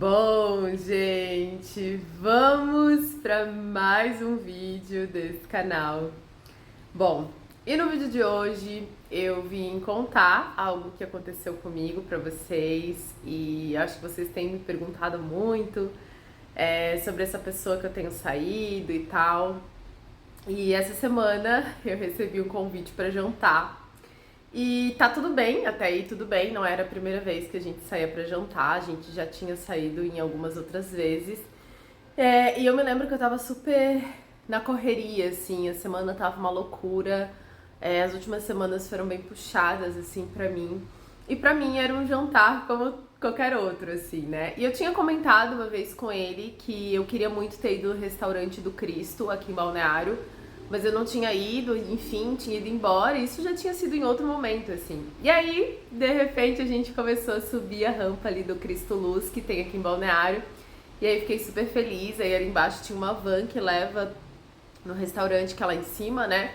Bom, gente, vamos para mais um vídeo desse canal. Bom, e no vídeo de hoje eu vim contar algo que aconteceu comigo para vocês e acho que vocês têm me perguntado muito sobre essa pessoa que eu tenho saído e tal. E essa semana eu recebi um convite para jantar. E tá tudo bem, até aí tudo bem, não era a primeira vez que a gente saía pra jantar, a gente já tinha saído em algumas outras vezes. E eu me lembro que eu tava super na correria, assim, a semana tava uma loucura, as últimas semanas foram bem puxadas, assim, pra mim. E pra mim era um jantar como qualquer outro, assim, né? E eu tinha comentado uma vez com ele que eu queria muito ter ido no restaurante do Cristo, aqui em Balneário, mas eu não tinha ido, enfim, tinha ido embora, e isso já tinha sido em outro momento, assim. E aí, de repente, a gente começou a subir a rampa ali do Cristo Luz, que tem aqui em Balneário, e aí fiquei super feliz, aí ali embaixo tinha uma van que leva no restaurante que é lá em cima, né?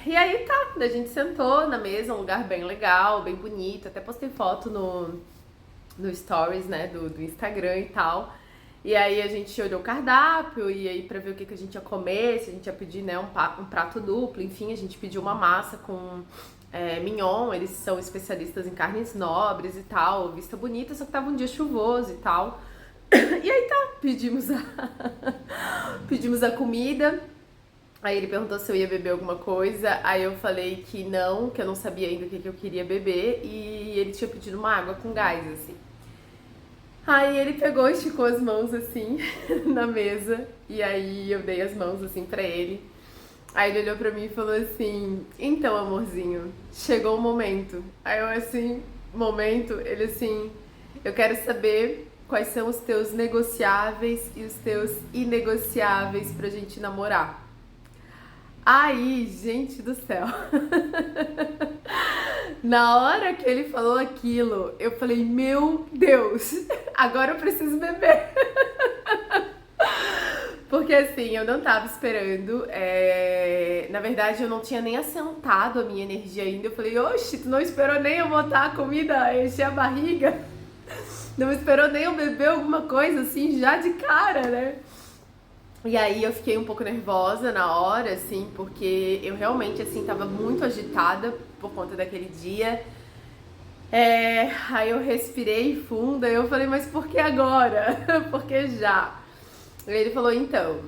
E aí tá, a gente sentou na mesa, um lugar bem legal, bem bonito, até postei foto no Stories, né, do Instagram e tal. E aí a gente olhou o cardápio e aí pra ver o que a gente ia comer, se a gente ia pedir, né, um prato duplo, enfim, a gente pediu uma massa com mignon, eles são especialistas em carnes nobres e tal, vista bonita, só que tava um dia chuvoso e tal. E aí tá, pedimos a comida. Aí ele perguntou se eu ia beber alguma coisa, aí eu falei que não, que eu não sabia ainda o que eu queria beber, e ele tinha pedido uma água com gás, assim. Aí ele pegou e esticou as mãos assim na mesa, e aí eu dei as mãos assim pra ele. Aí ele olhou pra mim e falou assim: Então, amorzinho, chegou o momento. Aí eu assim, momento, ele assim: Eu quero saber quais são os teus negociáveis e os teus inegociáveis pra gente namorar. Aí, gente do céu. Na hora que ele falou aquilo, eu falei, meu Deus, agora eu preciso beber. Porque assim, eu não tava esperando. Na verdade, eu não tinha nem assentado a minha energia ainda. Eu falei, oxe, tu não esperou nem eu botar a comida, encher a barriga? Não esperou nem eu beber alguma coisa assim, já de cara, né? E aí eu fiquei um pouco nervosa na hora, assim, porque eu realmente, assim, tava muito agitada por conta daquele dia. Aí eu respirei fundo e eu falei, mas por que agora? Por que já? E ele falou, então,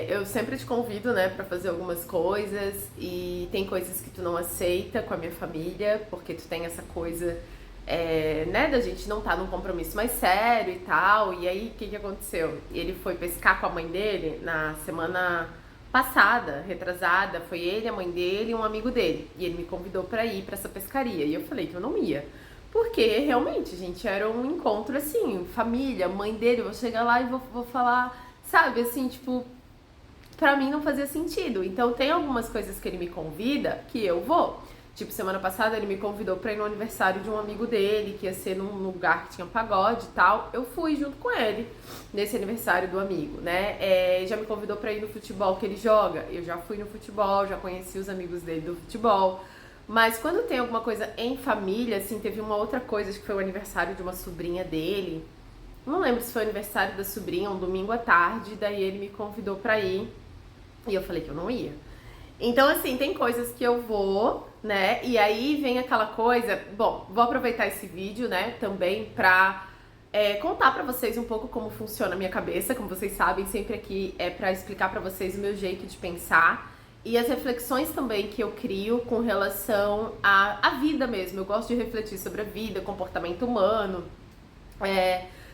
eu sempre te convido, né, pra fazer algumas coisas e tem coisas que tu não aceita com a minha família, porque tu tem essa coisa, né, da gente não tá num compromisso mais sério e tal. E aí, o que aconteceu? Ele foi pescar com a mãe dele na semana passada, retrasada, foi ele, a mãe dele e um amigo dele. E ele me convidou pra ir pra essa pescaria. E eu falei que eu não ia. Porque realmente, gente, era um encontro assim, família, mãe dele, eu vou chegar lá e vou falar, sabe, assim, tipo, pra mim não fazia sentido. Então tem algumas coisas que ele me convida que eu vou. Tipo, semana passada ele me convidou pra ir no aniversário de um amigo dele, que ia ser num lugar que tinha pagode e tal. Eu fui junto com ele nesse aniversário do amigo, né? Já me convidou pra ir no futebol que ele joga. Eu já fui no futebol, já conheci os amigos dele do futebol. Mas quando tem alguma coisa em família, assim, teve uma outra coisa, acho que foi o aniversário de uma sobrinha dele. Não lembro se foi o aniversário da sobrinha, um domingo à tarde, daí ele me convidou pra ir. E eu falei que eu não ia. Então, assim, tem coisas que eu vou, né? E aí vem aquela coisa. Bom, vou aproveitar esse vídeo, né, também pra contar pra vocês um pouco como funciona a minha cabeça. Como vocês sabem, sempre aqui é pra explicar pra vocês o meu jeito de pensar e as reflexões também que eu crio com relação à vida mesmo. Eu gosto de refletir sobre a vida, comportamento humano,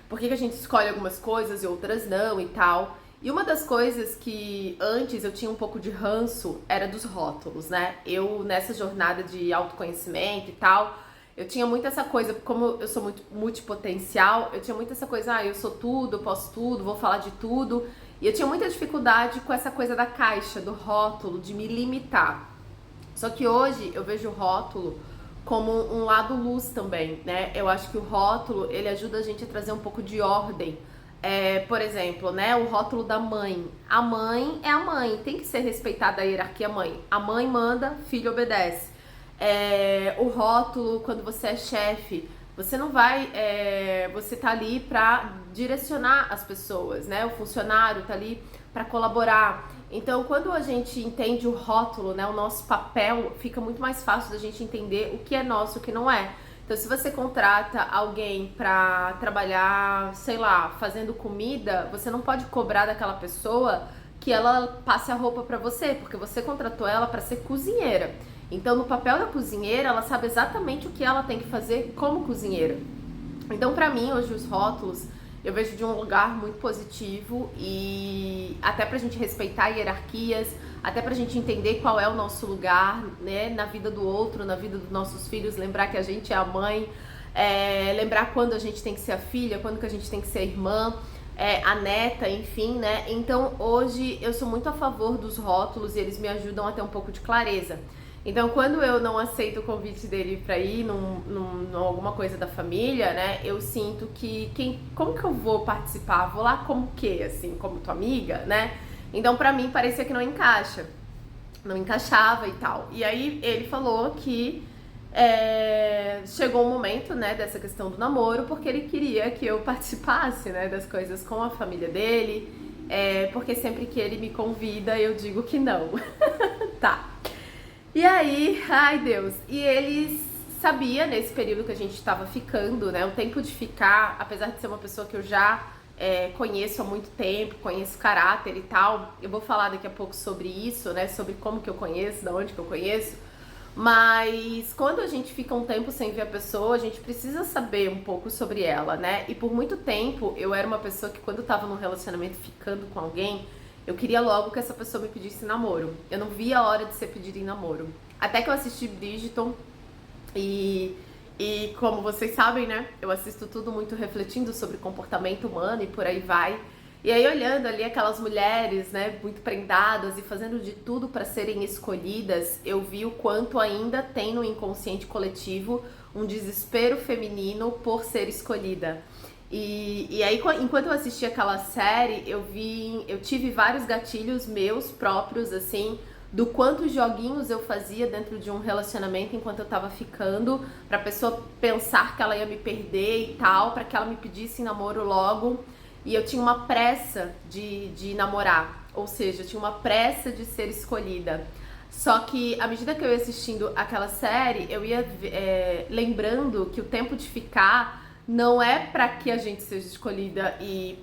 por que a gente escolhe algumas coisas e outras não e tal. E uma das coisas que antes eu tinha um pouco de ranço era dos rótulos, né? Eu, nessa jornada de autoconhecimento e tal, eu tinha muito essa coisa, como eu sou muito multipotencial, eu tinha muito essa coisa, eu sou tudo, eu posso tudo, vou falar de tudo. E eu tinha muita dificuldade com essa coisa da caixa, do rótulo, de me limitar. Só que hoje eu vejo o rótulo como um lado luz também, né? Eu acho que o rótulo, ele ajuda a gente a trazer um pouco de ordem. Por exemplo, né, o rótulo da mãe. A mãe é a mãe, tem que ser respeitada a hierarquia mãe. A mãe manda, filho obedece. O rótulo, quando você é chefe, Você não vai, você tá ali para direcionar as pessoas, né? O funcionário tá ali para colaborar. Então, quando a gente entende o rótulo, né, o nosso papel, fica muito mais fácil da gente entender o que é nosso e o que não é. Então, se você contrata alguém para trabalhar, sei lá, fazendo comida, você não pode cobrar daquela pessoa que ela passe a roupa para você, porque você contratou ela para ser cozinheira. Então, no papel da cozinheira, ela sabe exatamente o que ela tem que fazer como cozinheira. Então, pra mim, hoje os rótulos eu vejo de um lugar muito positivo e até pra gente respeitar hierarquias, até pra gente entender qual é o nosso lugar, né, na vida do outro, na vida dos nossos filhos, lembrar que a gente é a mãe, lembrar quando a gente tem que ser a filha, quando que a gente tem que ser a irmã, a neta, enfim, né? Então, hoje eu sou muito a favor dos rótulos e eles me ajudam a ter um pouco de clareza. Então, quando eu não aceito o convite dele pra ir num alguma coisa da família, né, eu sinto que como que eu vou participar? Vou lá como que, assim, como tua amiga, né? Então, pra mim, parecia que não encaixa. Não encaixava e tal. E aí, ele falou que chegou um momento, né, dessa questão do namoro, porque ele queria que eu participasse, né, das coisas com a família dele, porque sempre que ele me convida, eu digo que não. Tá. E aí, ai Deus, e ele sabia nesse período que a gente estava ficando, né, o tempo de ficar, apesar de ser uma pessoa que eu já conheço há muito tempo, conheço caráter e tal, eu vou falar daqui a pouco sobre isso, né, sobre como que eu conheço, da onde que eu conheço, mas quando a gente fica um tempo sem ver a pessoa, a gente precisa saber um pouco sobre ela, né, e por muito tempo eu era uma pessoa que quando eu tava num relacionamento ficando com alguém, eu queria logo que essa pessoa me pedisse namoro. Eu não via a hora de ser pedida em namoro. Até que eu assisti Bridgerton e como vocês sabem, né? Eu assisto tudo muito refletindo sobre comportamento humano e por aí vai. E aí olhando ali aquelas mulheres, né, muito prendadas e fazendo de tudo para serem escolhidas, eu vi o quanto ainda tem no inconsciente coletivo um desespero feminino por ser escolhida. E aí, enquanto eu assistia aquela série, eu tive vários gatilhos meus próprios, assim, do quantos joguinhos eu fazia dentro de um relacionamento enquanto eu tava ficando, pra pessoa pensar que ela ia me perder e tal, pra que ela me pedisse em namoro logo. E eu tinha uma pressa de namorar, ou seja, eu tinha uma pressa de ser escolhida. Só que, à medida que eu ia assistindo aquela série, eu ia lembrando que o tempo de ficar não é pra que a gente seja escolhida e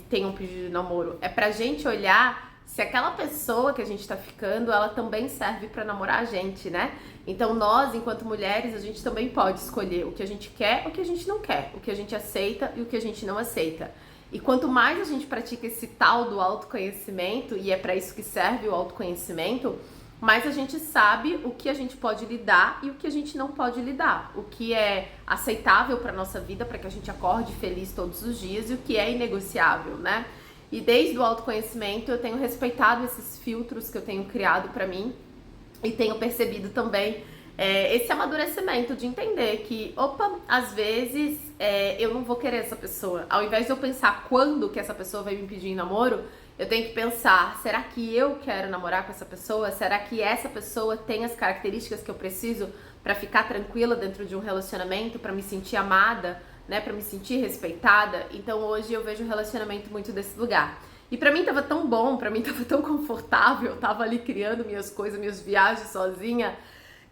tenha um pedido de namoro. É pra gente olhar se aquela pessoa que a gente tá ficando, ela também serve pra namorar a gente, né? Então nós, enquanto mulheres, a gente também pode escolher o que a gente quer, o que a gente não quer, o que a gente aceita e o que a gente não aceita. E quanto mais a gente pratica esse tal do autoconhecimento, e é pra isso que serve o autoconhecimento, mas a gente sabe o que a gente pode lidar e o que a gente não pode lidar. O que é aceitável para nossa vida, para que a gente acorde feliz todos os dias, e o que é inegociável, né? E desde o autoconhecimento eu tenho respeitado esses filtros que eu tenho criado para mim e tenho percebido também esse amadurecimento de entender que, opa, às vezes eu não vou querer essa pessoa. Ao invés de eu pensar quando que essa pessoa vai me pedir em namoro, eu tenho que pensar, será que eu quero namorar com essa pessoa? Será que essa pessoa tem as características que eu preciso para ficar tranquila dentro de um relacionamento, para me sentir amada, né, para me sentir respeitada? Então hoje eu vejo o relacionamento muito desse lugar. E pra mim tava tão bom, pra mim tava tão confortável, eu tava ali criando minhas coisas, minhas viagens sozinha,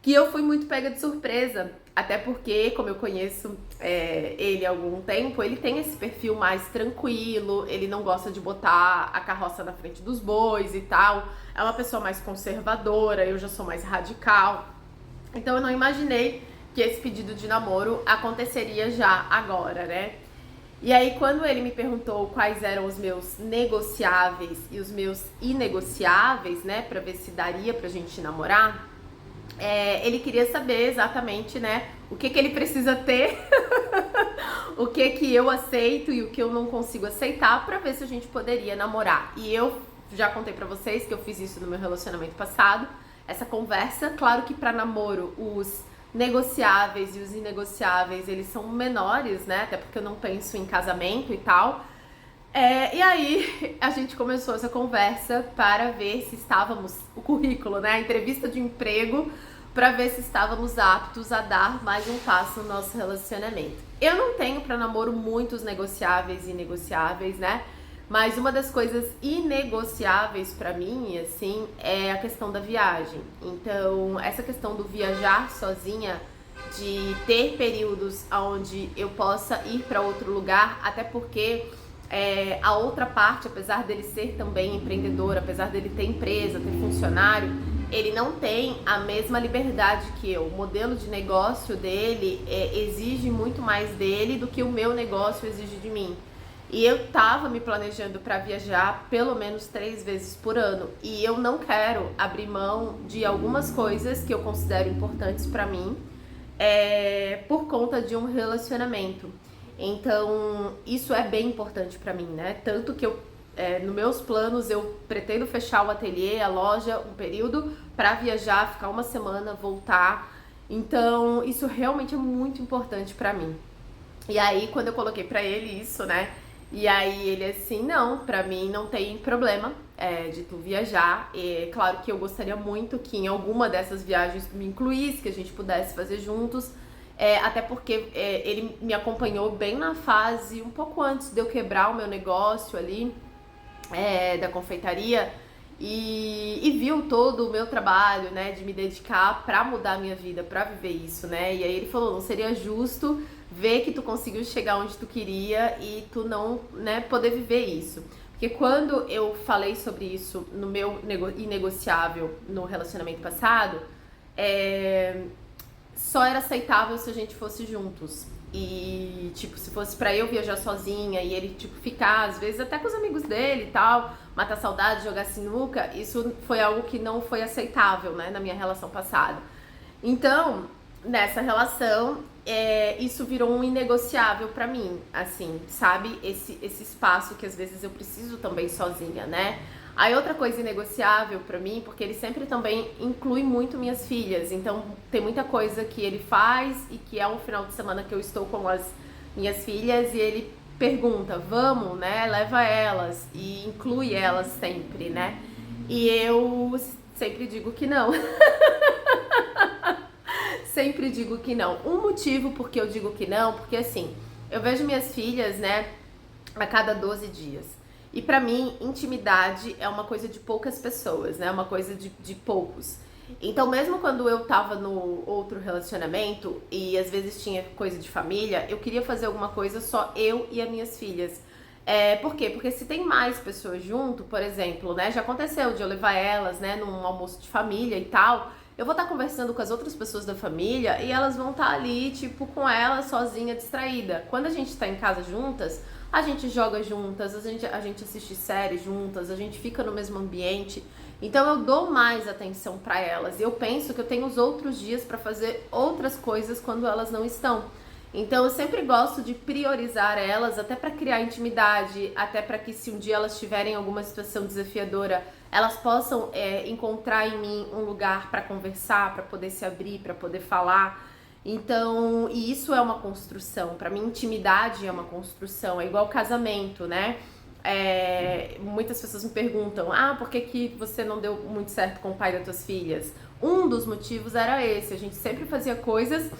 que eu fui muito pega de surpresa. Até porque, como eu conheço ele há algum tempo, ele tem esse perfil mais tranquilo, ele não gosta de botar a carroça na frente dos bois e tal. É uma pessoa mais conservadora, eu já sou mais radical. Então eu não imaginei que esse pedido de namoro aconteceria já agora, né? E aí quando ele me perguntou quais eram os meus negociáveis e os meus inegociáveis, né, pra ver se daria pra gente namorar, ele queria saber exatamente, né, o que ele precisa ter, o que eu aceito e o que eu não consigo aceitar pra ver se a gente poderia namorar. E eu já contei pra vocês que eu fiz isso no meu relacionamento passado, essa conversa. Claro que pra namoro os negociáveis e os inegociáveis, eles são menores, né, até porque eu não penso em casamento e tal. E aí a gente começou essa conversa para ver se estávamos, o currículo, né, a entrevista de emprego, para ver se estávamos aptos a dar mais um passo no nosso relacionamento. Eu não tenho pra namoro muitos negociáveis e inegociáveis, né? Mas uma das coisas inegociáveis pra mim, assim, é a questão da viagem. Então, essa questão do viajar sozinha, de ter períodos onde eu possa ir pra outro lugar, até porque a outra parte, apesar dele ser também empreendedor, apesar dele ter empresa, ter funcionário, ele não tem a mesma liberdade que eu. O modelo de negócio dele exige muito mais dele do que o meu negócio exige de mim. E eu tava me planejando para viajar pelo menos 3 vezes por ano. E eu não quero abrir mão de algumas coisas que eu considero importantes para mim por conta de um relacionamento. Então, isso é bem importante para mim, né? Tanto que nos meus planos, eu pretendo fechar o ateliê, a loja, um período para viajar, ficar uma semana, voltar. Então, isso realmente é muito importante para mim. E aí, quando eu coloquei pra ele isso, né? E aí ele assim, não, pra mim não tem problema de tu viajar. E claro que eu gostaria muito que em alguma dessas viagens tu me incluísse, que a gente pudesse fazer juntos. Até porque ele me acompanhou bem na fase, um pouco antes de eu quebrar o meu negócio ali, da confeitaria. E viu todo o meu trabalho, né, de me dedicar pra mudar a minha vida, pra viver isso, né? E aí ele falou, não seria justo ver que tu conseguiu chegar onde tu queria e tu não, né, poder viver isso. Porque quando eu falei sobre isso no meu inegociável no relacionamento passado, só era aceitável se a gente fosse juntos. E, tipo, se fosse pra eu viajar sozinha e ele, tipo, ficar, às vezes, até com os amigos dele e tal, matar saudade, jogar sinuca, isso foi algo que não foi aceitável, né, na minha relação passada. Então, nessa relação, isso virou um inegociável pra mim, assim, sabe? Esse espaço que às vezes eu preciso também sozinha, né? Aí outra coisa inegociável pra mim, porque ele sempre também inclui muito minhas filhas, então tem muita coisa que ele faz e que é um final de semana que eu estou com as minhas filhas e ele pergunta, vamos, né? Leva elas e inclui elas sempre, né? E eu sempre digo que não. Sempre digo que não. Um motivo porque eu digo que não, porque assim, eu vejo minhas filhas, né, a cada 12 dias. E pra mim, intimidade é uma coisa de poucas pessoas, né? Uma coisa de poucos. Então, mesmo quando eu tava no outro relacionamento e às vezes tinha coisa de família, eu queria fazer alguma coisa só eu e as minhas filhas. Por quê? Porque se tem mais pessoas junto, por exemplo, né? Já aconteceu de eu levar elas, né, num almoço de família e tal. Eu vou estar conversando com as outras pessoas da família e elas vão estar ali, tipo, com ela sozinha, distraída. Quando a gente tá em casa juntas, a gente joga juntas, a gente assiste séries juntas, a gente fica no mesmo ambiente. Então eu dou mais atenção pra elas. E eu penso que eu tenho os outros dias pra fazer outras coisas quando elas não estão. Então eu sempre gosto de priorizar elas, até pra criar intimidade, até pra que se um dia elas tiverem alguma situação desafiadora, elas possam encontrar em mim um lugar pra conversar, pra poder se abrir, pra poder falar. Então, e isso é uma construção. Pra mim, intimidade é uma construção. É igual casamento, né? Muitas pessoas me perguntam, por que que você não deu muito certo com o pai das tuas filhas? Um dos motivos era esse. A gente sempre fazia coisas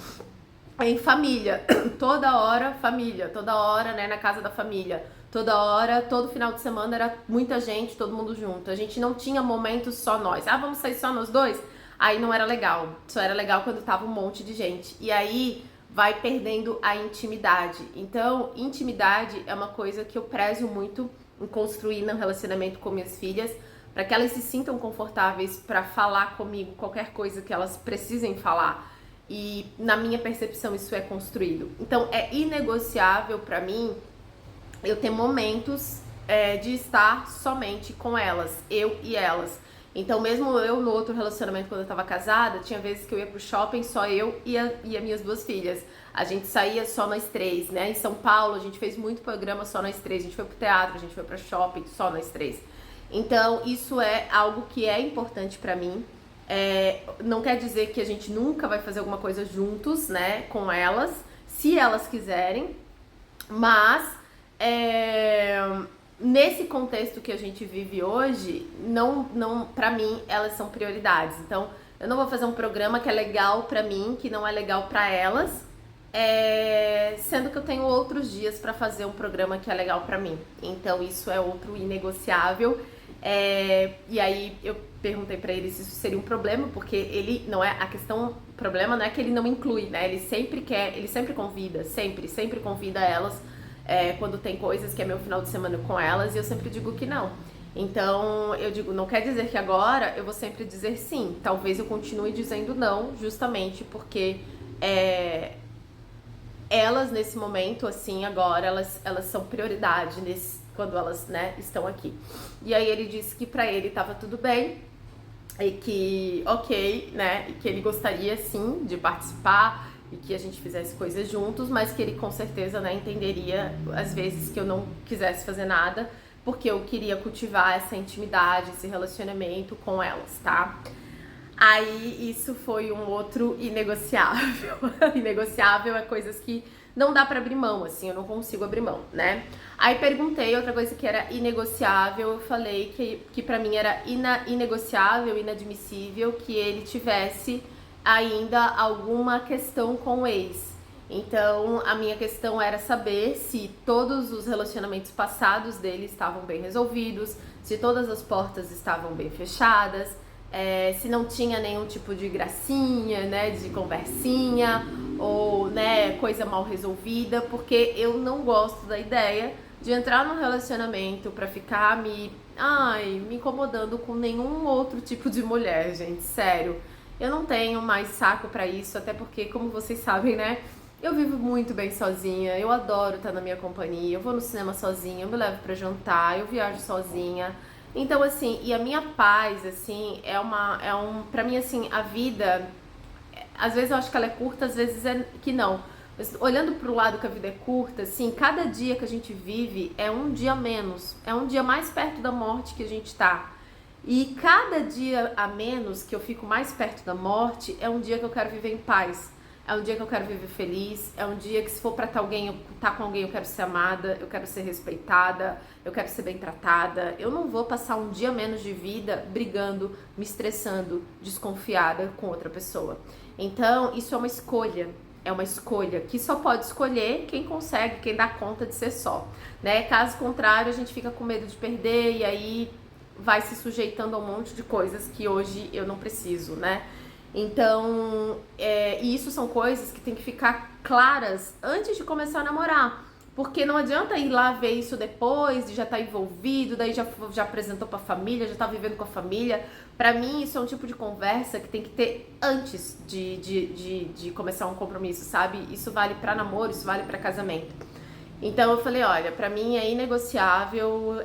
em família. Toda hora, família. Toda hora, né, na casa da família. Toda hora, todo final de semana era muita gente, todo mundo junto. A gente não tinha momentos só nós. Vamos sair só nós dois? Aí não era legal. Só era legal quando tava um monte de gente. E aí vai perdendo a intimidade. Então, intimidade é uma coisa que eu prezo muito em construir no relacionamento com minhas filhas, para que elas se sintam confortáveis para falar comigo qualquer coisa que elas precisem falar. E na minha percepção isso é construído. Então, é inegociável para mim eu ter momentos de estar somente com elas, eu e elas. Então, mesmo eu no outro relacionamento, quando eu tava casada, tinha vezes que eu ia pro shopping só eu e as minhas 2 filhas. A gente saía só nós 3, né? Em São Paulo, a gente fez muito programa só nós 3. A gente foi pro teatro, a gente foi pra shopping só nós 3. Então, isso é algo que é importante pra mim. Não quer dizer que a gente nunca vai fazer alguma coisa juntos, né? Com elas, se elas quiserem. Mas, nesse contexto que a gente vive hoje, não, pra mim, elas são prioridades. Então, eu não vou fazer um programa que é legal pra mim, que não é legal pra elas, Sendo que eu tenho outros dias pra fazer um programa que é legal pra mim. Então isso é outro inegociável. E aí eu perguntei pra ele se isso seria um problema, porque ele não é a questão, o problema não é que ele não inclui, né? Ele sempre quer, ele sempre convida, sempre convida elas quando tem coisas que é meu final de semana com elas, e eu sempre digo que não. Então eu digo, não quer dizer que agora eu vou sempre dizer sim. Talvez eu continue dizendo não, justamente porque elas nesse momento, assim, agora, elas são prioridade quando elas, né, estão aqui. E aí ele disse que pra ele tava tudo bem, e que ok, né, e que ele gostaria sim de participar e que a gente fizesse coisas juntos, mas que ele com certeza, né, entenderia às vezes que eu não quisesse fazer nada, porque eu queria cultivar essa intimidade, esse relacionamento com elas, tá? Aí isso foi um outro inegociável. Inegociável é coisas que não dá pra abrir mão, assim, eu não consigo abrir mão, né? Aí perguntei outra coisa que era inegociável, eu falei que pra mim era inegociável, inadmissível que ele tivesse ainda alguma questão com o ex. Então a minha questão era saber se todos os relacionamentos passados dele estavam bem resolvidos, se todas as portas estavam bem fechadas, se não tinha nenhum tipo de gracinha, né, de conversinha ou, né, coisa mal resolvida, porque eu não gosto da ideia de entrar num relacionamento pra ficar me incomodando com nenhum outro tipo de mulher, gente, sério. Eu não tenho mais saco pra isso, até porque, como vocês sabem, né, eu vivo muito bem sozinha, eu adoro estar na minha companhia, eu vou no cinema sozinha, eu me levo pra jantar, eu viajo sozinha. Então, assim, e a minha paz, assim, pra mim, assim, a vida, às vezes eu acho que ela é curta, às vezes é que não. Mas olhando pro lado que a vida é curta, assim, cada dia que a gente vive é um dia menos, é um dia mais perto da morte que a gente tá. E cada dia a menos que eu fico mais perto da morte é um dia que eu quero viver em paz. É um dia que eu quero viver feliz, é um dia que se for pra estar com alguém eu quero ser amada, eu quero ser respeitada, eu quero ser bem tratada. Eu não vou passar um dia menos de vida brigando, me estressando, desconfiada com outra pessoa. Então, isso é uma escolha que só pode escolher quem consegue, quem dá conta de ser só, né? Caso contrário, a gente fica com medo de perder e aí vai se sujeitando a um monte de coisas que hoje eu não preciso, né? Então, e isso são coisas que tem que ficar claras antes de começar a namorar. Porque não adianta ir lá ver isso depois, de já estar envolvido, daí já apresentou pra família, já tá vivendo com a família. Pra mim, isso é um tipo de conversa que tem que ter antes de começar um compromisso, sabe? Isso vale pra namoro, isso vale pra casamento. Então eu falei, olha, pra mim é inegociável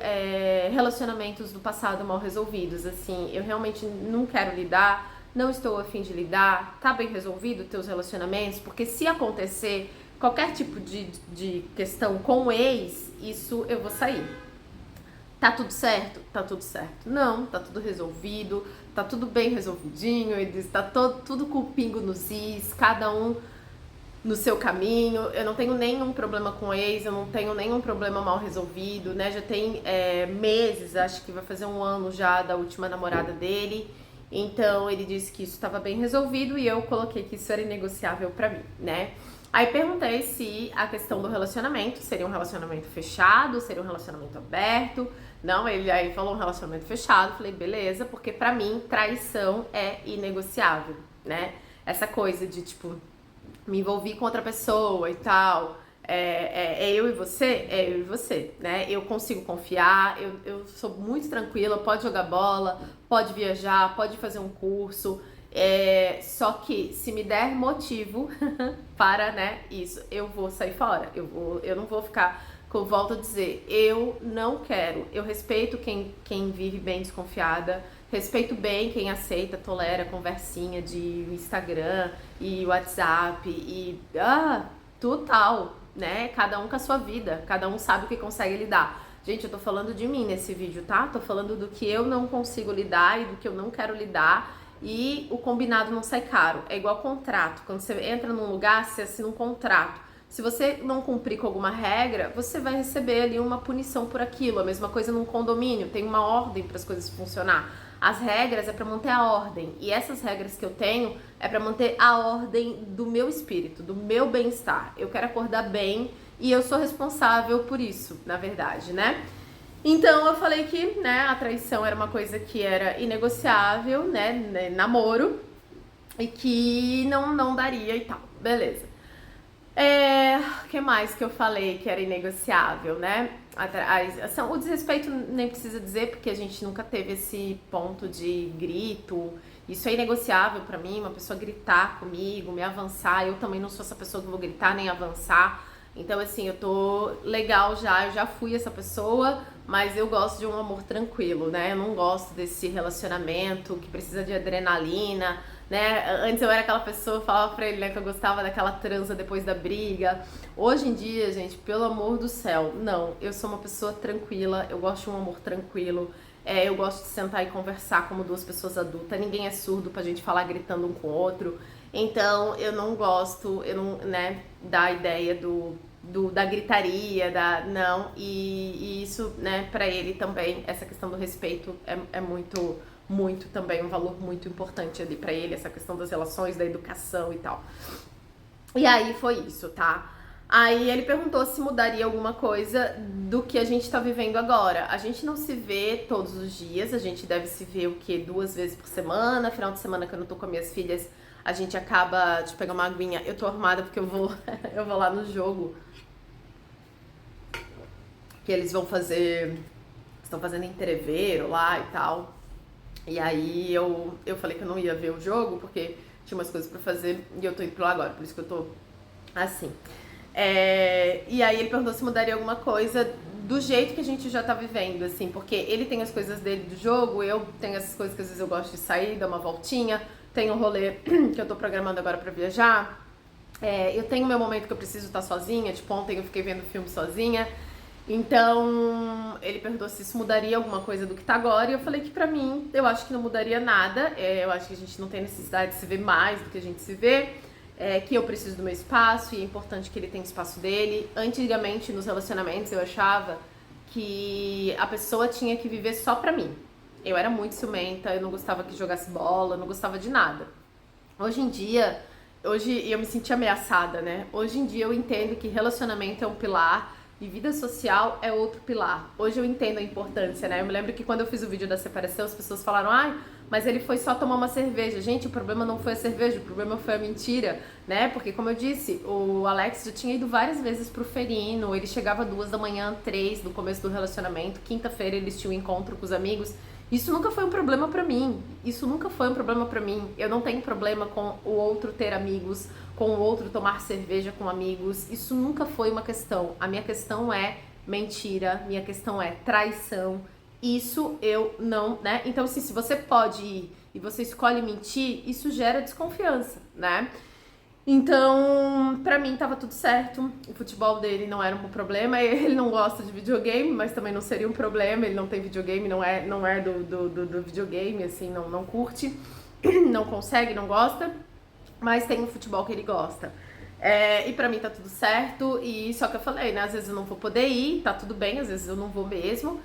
relacionamentos do passado mal resolvidos, assim, eu realmente não quero lidar, não estou a fim de lidar, tá bem resolvido teus relacionamentos, porque se acontecer qualquer tipo de questão com o ex, isso eu vou sair. Tá tudo certo? Tá tudo certo. Não, tá tudo resolvido, tá tudo bem resolvidinho, ele disse, tá tudo com o pingo nos is, cada um no seu caminho. Eu não tenho nenhum problema com ex, eu não tenho nenhum problema mal resolvido, né? Já tem meses, acho que vai fazer um ano já da última namorada dele. Então ele disse que isso estava bem resolvido e eu coloquei que isso era inegociável pra mim, né? Aí perguntei se a questão do relacionamento seria um relacionamento fechado, seria um relacionamento aberto. Não, ele aí falou um relacionamento fechado. Falei, beleza, porque pra mim traição é inegociável, né? Essa coisa de tipo me envolvi com outra pessoa e tal. Eu e você? É eu e você, né? Eu consigo confiar, eu sou muito tranquila, pode jogar bola, pode viajar, pode fazer um curso. Só que se me der motivo para, né, isso, eu vou sair fora. Eu não vou ficar, volto a dizer, eu não quero. Eu respeito quem vive bem desconfiada, respeito bem quem aceita, tolera conversinha de Instagram e WhatsApp e total, né? Cada um com a sua vida, cada um sabe o que consegue lidar. Gente, eu tô falando de mim nesse vídeo, tá? Tô falando do que eu não consigo lidar e do que eu não quero lidar. E o combinado não sai caro. É igual contrato. Quando você entra num lugar, você assina um contrato. Se você não cumprir com alguma regra, você vai receber ali uma punição por aquilo. A mesma coisa num condomínio, tem uma ordem para as coisas funcionar. As regras é pra manter a ordem. E essas regras que eu tenho é pra manter a ordem do meu espírito, do meu bem-estar. Eu quero acordar bem e eu sou responsável por isso, na verdade, né? Então eu falei que, né, a traição era uma coisa que era inegociável, né, namoro, e que não daria e tal, beleza. O que mais que eu falei que era inegociável, né? O desrespeito nem precisa dizer, porque a gente nunca teve esse ponto de grito. Isso é inegociável pra mim, uma pessoa gritar comigo, me avançar. Eu também não sou essa pessoa que vou gritar nem avançar. Então, assim, eu tô legal já, eu já fui essa pessoa, mas eu gosto de um amor tranquilo, né? Eu não gosto desse relacionamento que precisa de adrenalina, né? Antes eu era aquela pessoa, eu falava pra ele, né, que eu gostava daquela transa depois da briga. Hoje em dia, gente, pelo amor do céu, não, eu sou uma pessoa tranquila, eu gosto de um amor tranquilo. Eu gosto de sentar e conversar como duas pessoas adultas. Ninguém é surdo pra gente falar gritando um com o outro. Então, eu não gosto, né, da ideia da gritaria, não. E isso, né, pra ele também, essa questão do respeito é muito também um valor muito importante ali pra ele, essa questão das relações, da educação e tal. E aí foi isso, tá? Aí ele perguntou se mudaria alguma coisa do que a gente tá vivendo agora. A gente não se vê todos os dias, a gente deve se ver o quê? 2 vezes por semana. Final de semana que eu não tô com as minhas filhas, a gente acaba de pegar uma aguinha. Eu tô arrumada porque eu vou, eu vou lá no jogo. Que eles vão fazer. Estão fazendo entreveiro lá e tal. E aí eu falei que eu não ia ver o jogo, porque tinha umas coisas pra fazer e eu tô indo pra lá agora, por isso que eu tô assim. E aí ele perguntou se mudaria alguma coisa do jeito que a gente já tá vivendo, assim, porque ele tem as coisas dele do jogo, eu tenho essas coisas que às vezes eu gosto de sair, dar uma voltinha, tenho um rolê que eu tô programando agora pra viajar, eu tenho meu momento que eu preciso estar sozinha, tipo ontem eu fiquei vendo filme sozinha, então ele perguntou se isso mudaria alguma coisa do que tá agora e eu falei que pra mim eu acho que não mudaria nada, eu acho que a gente não tem necessidade de se ver mais do que a gente se vê, que eu preciso do meu espaço e é importante que ele tenha o espaço dele. Antigamente nos relacionamentos eu achava que a pessoa tinha que viver só pra mim. Eu era muito ciumenta, eu não gostava que jogasse bola, não gostava de nada. Hoje em dia, hoje eu me senti ameaçada, né? Hoje em dia eu entendo que relacionamento é um pilar e vida social é outro pilar. Hoje eu entendo a importância, né? Eu me lembro que quando eu fiz o vídeo da separação, as pessoas falaram, ai, mas ele foi só tomar uma cerveja. Gente, o problema não foi a cerveja, o problema foi a mentira, né? Porque, como eu disse, o Alex já tinha ido várias vezes pro Ferino, ele chegava 2 da manhã, 3 no começo do relacionamento, quinta-feira eles tinham um encontro com os amigos. Isso nunca foi um problema pra mim. Isso nunca foi um problema pra mim. Eu não tenho problema com o outro ter amigos, com o outro tomar cerveja com amigos. Isso nunca foi uma questão. A minha questão é mentira, minha questão é traição. Isso eu não, né? Então, assim, se você pode ir e você escolhe mentir, isso gera desconfiança, né? Então, pra mim tava tudo certo. O futebol dele não era um problema. Ele não gosta de videogame, mas também não seria um problema. Ele não tem videogame, não é do videogame, assim, não curte, não consegue, não gosta. Mas tem um futebol que ele gosta. E pra mim tá tudo certo. E só que eu falei, né? Às vezes eu não vou poder ir, tá tudo bem, às vezes eu não vou mesmo.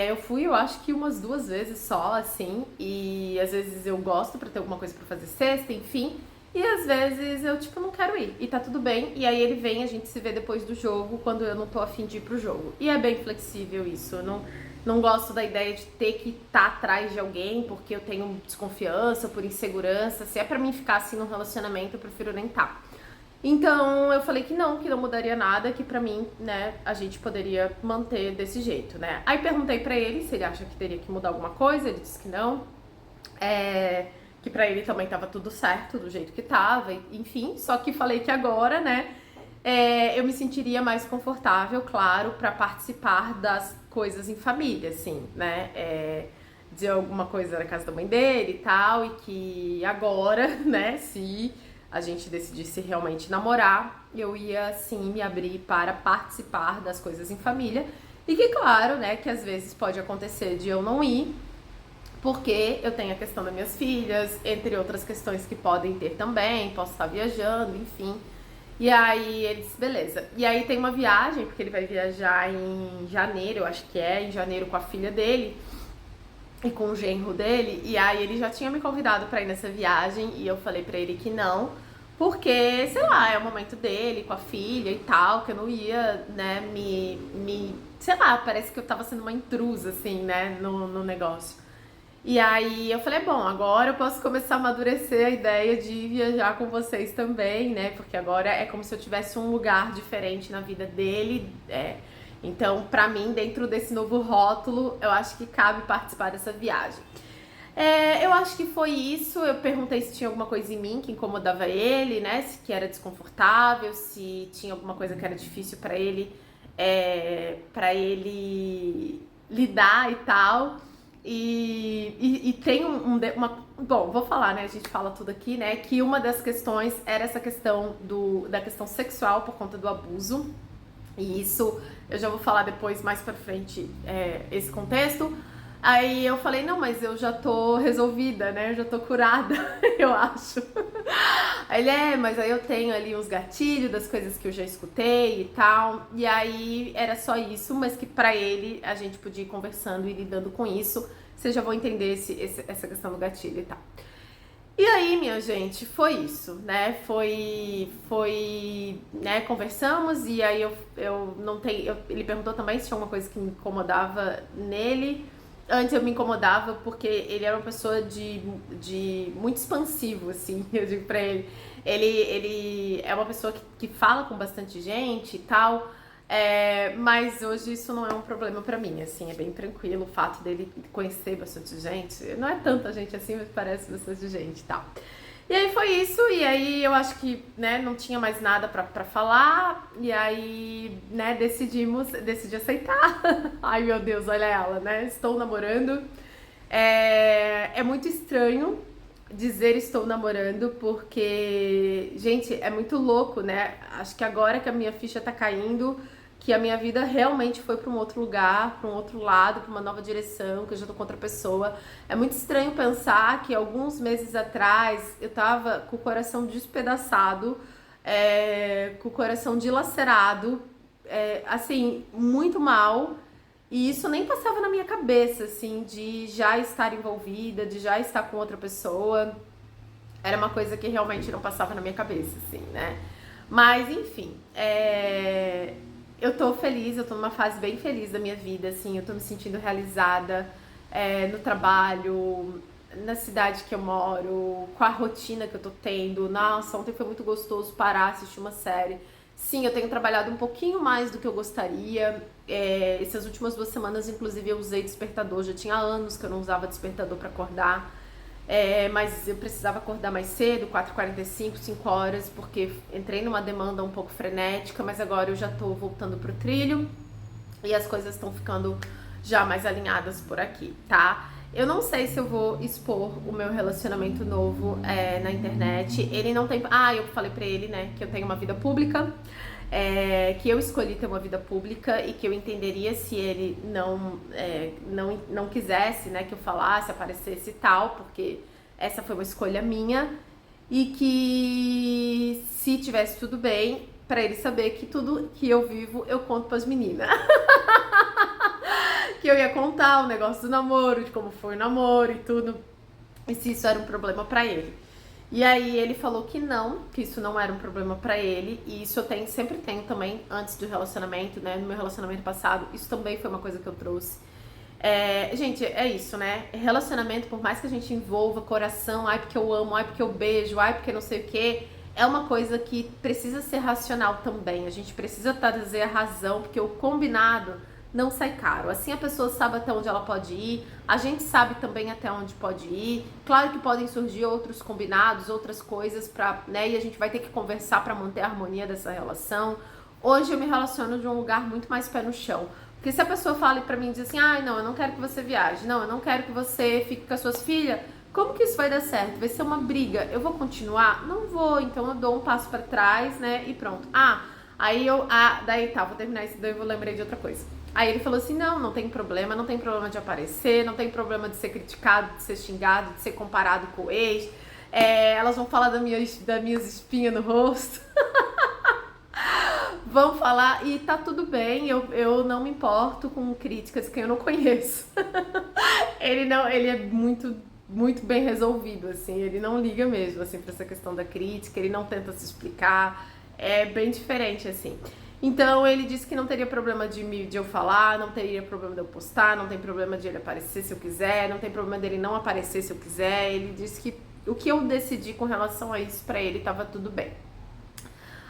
Eu fui, eu acho que umas 2 vezes só, assim. E às vezes eu gosto pra ter alguma coisa pra fazer sexta, enfim. E às vezes eu, tipo, não quero ir. E tá tudo bem. E aí ele vem, a gente se vê depois do jogo, quando eu não tô afim de ir pro jogo. E é bem flexível isso. Eu não gosto da ideia de ter que estar atrás de alguém, porque eu tenho desconfiança, por insegurança. Se é pra mim ficar assim num relacionamento, eu prefiro nem estar. Então eu falei que não mudaria nada, que pra mim, né, a gente poderia manter desse jeito, né. Aí perguntei pra ele se ele acha que teria que mudar alguma coisa, ele disse que não. Que pra ele também tava tudo certo, do jeito que tava, enfim. Só que falei que agora, né, eu me sentiria mais confortável, claro, pra participar das coisas em família, assim, né, de alguma coisa na casa da mãe dele e tal, e que agora, né, se a gente decidisse realmente namorar, eu ia, sim, me abrir para participar das coisas em família, e que, claro, né, que às vezes pode acontecer de eu não ir, porque eu tenho a questão das minhas filhas, entre outras questões que podem ter também, posso estar viajando, enfim. E aí ele disse, beleza. E aí tem uma viagem, porque ele vai viajar em janeiro, eu acho que em janeiro com a filha dele. e com o genro dele, e aí ele já tinha me convidado pra ir nessa viagem, e eu falei pra ele que não, porque, sei lá, é o momento dele, com a filha e tal, que eu não ia, né, sei lá, parece que eu tava sendo uma intrusa, assim, né, no negócio. E aí eu falei, bom, agora eu posso começar a amadurecer a ideia de viajar com vocês também, né? Porque agora é como se eu tivesse um lugar diferente na vida dele. Então, pra mim, dentro desse novo rótulo, eu acho que cabe participar dessa viagem. Eu acho que foi isso. Eu perguntei se tinha alguma coisa em mim que incomodava ele, né? Se que era desconfortável, se tinha alguma coisa que era difícil para ele lidar e tal. E tem bom, vou falar, né? A gente fala tudo aqui, né? Que uma das questões era essa questão da questão sexual por conta do abuso. E isso eu já vou falar depois, mais pra frente, esse contexto. Aí eu falei, não, mas eu já tô resolvida, né? Eu já tô curada, eu acho. Aí ele, mas aí eu tenho ali uns gatilhos das coisas que eu já escutei e tal. E aí era só isso, mas que pra ele a gente podia ir conversando e lidando com isso. Vocês já vão entender essa questão do gatilho e tal. E aí, minha gente, foi isso, né? Né? Conversamos e aí eu não tenho. Ele perguntou também se tinha alguma coisa que me incomodava nele. Antes eu me incomodava porque ele era uma pessoa de muito expansivo, assim, eu digo pra ele. Ele é uma pessoa que fala com bastante gente e tal, mas hoje isso não é um problema pra mim, assim, é bem tranquilo o fato dele conhecer bastante gente. Não é tanta gente assim, mas parece bastante gente e tal. E aí foi isso, e aí eu acho que, né, não tinha mais nada pra falar, e aí, né, decidi aceitar. Ai, meu Deus, olha ela, né, estou namorando. É muito estranho dizer estou namorando, porque, gente, é muito louco, né, acho que agora que a minha ficha tá caindo, que a minha vida realmente foi para um outro lugar, para um outro lado, para uma nova direção, que eu já tô com outra pessoa. É muito estranho pensar que alguns meses atrás eu tava com o coração despedaçado, com o coração dilacerado, assim, muito mal. E isso nem passava na minha cabeça, assim, de já estar envolvida, de já estar com outra pessoa. Era uma coisa que realmente não passava na minha cabeça, assim, né? Mas, enfim, eu tô feliz, eu tô numa fase bem feliz da minha vida, assim, eu tô me sentindo realizada no trabalho, na cidade que eu moro, com a rotina que eu tô tendo. Nossa, ontem foi muito gostoso parar, assistir uma série. Sim, eu tenho trabalhado um pouquinho mais do que eu gostaria. Essas últimas 2 semanas, inclusive, eu usei despertador. Já tinha anos que eu não usava despertador pra acordar. Mas eu precisava acordar mais cedo, 4h45, 5 horas, porque entrei numa demanda um pouco frenética, mas agora eu já tô voltando pro trilho e as coisas estão ficando já mais alinhadas por aqui, tá? Eu não sei se eu vou expor o meu relacionamento novo na internet. Ele não tem... eu falei pra ele, né, que eu tenho uma vida pública, que eu escolhi ter uma vida pública e que eu entenderia se ele não quisesse, né, que eu falasse, aparecesse e tal, porque essa foi uma escolha minha, e que se tivesse tudo bem, pra ele saber que tudo que eu vivo eu conto pras meninas. Que eu ia contar o negócio do namoro, de como foi o namoro e tudo, e se isso era um problema pra ele. E aí ele falou que não, que isso não era um problema pra ele, e isso eu sempre tenho também antes do relacionamento, né, no meu relacionamento passado, isso também foi uma coisa que eu trouxe. Gente, é isso, né, relacionamento, por mais que a gente envolva coração, ai porque eu amo, ai porque eu beijo, ai porque não sei o que, é uma coisa que precisa ser racional também, a gente precisa trazer a razão, porque o combinado não sai caro. Assim a pessoa sabe até onde ela pode ir, a gente sabe também até onde pode ir. Claro que podem surgir outros combinados, outras coisas né, e a gente vai ter que conversar para manter a harmonia dessa relação. Hoje eu me relaciono de um lugar muito mais pé no chão. Porque se a pessoa fala pra mim e diz assim, não, eu não quero que você viaje, não, eu não quero que você fique com as suas filhas, como que isso vai dar certo? Vai ser uma briga? Eu vou continuar? Não vou, então eu dou um passo pra trás, né, e pronto. Daí tá, vou terminar isso, daí eu lembrei de outra coisa. Aí ele falou assim, não tem problema, não tem problema de aparecer, não tem problema de ser criticado, de ser xingado, de ser comparado com o ex. Elas vão falar das minhas espinhas no rosto. Vamos falar, e tá tudo bem, eu não me importo com críticas que eu não conheço. Ele é muito bem resolvido, assim, ele não liga mesmo, assim, pra essa questão da crítica, ele não tenta se explicar, é bem diferente, assim. Então ele disse que não teria problema de eu falar, não teria problema de eu postar, não tem problema de ele aparecer se eu quiser, não tem problema dele não aparecer se eu quiser. Ele disse que o que eu decidi com relação a isso pra ele tava tudo bem.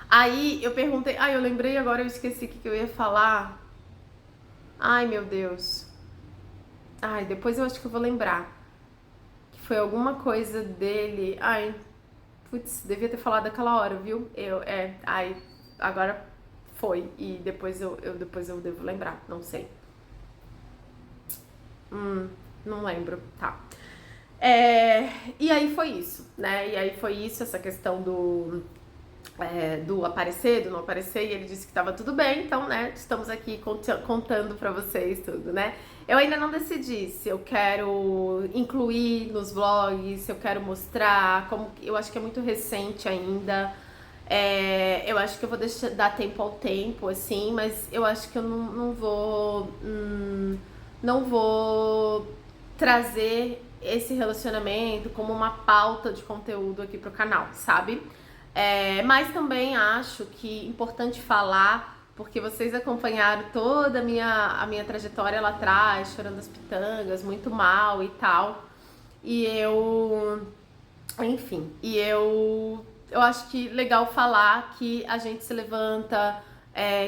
Aí eu perguntei, eu lembrei agora, eu esqueci o que eu ia falar. Ai, meu Deus. Ai, depois eu acho que eu vou lembrar. Que foi alguma coisa dele. Ai, putz, devia ter falado aquela hora, viu? Agora foi. E depois depois eu devo lembrar, não sei. Não lembro, tá. E aí foi isso, né? E aí foi isso, essa questão do aparecer, do não aparecer, e ele disse que estava tudo bem, então, né, estamos aqui contando pra vocês tudo, né? Eu ainda não decidi se eu quero incluir nos vlogs, se eu quero mostrar, eu acho que é muito recente ainda, eu acho que eu vou dar tempo ao tempo, assim, mas eu acho que eu não vou trazer esse relacionamento como uma pauta de conteúdo aqui pro canal, sabe? Mas também acho que é importante falar, porque vocês acompanharam toda a minha trajetória lá atrás, chorando as pitangas, muito mal e tal. Enfim, eu acho que legal falar que a gente se levanta,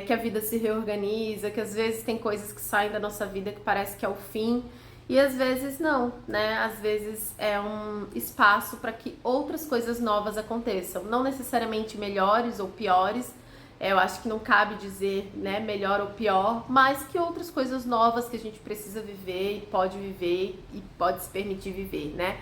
que a vida se reorganiza, que às vezes tem coisas que saem da nossa vida que parece que é o fim. E às vezes não, né? Às vezes é um espaço para que outras coisas novas aconteçam. Não necessariamente melhores ou piores. Eu acho que não cabe dizer, né, melhor ou pior, mas que outras coisas novas que a gente precisa viver e pode se permitir viver, né?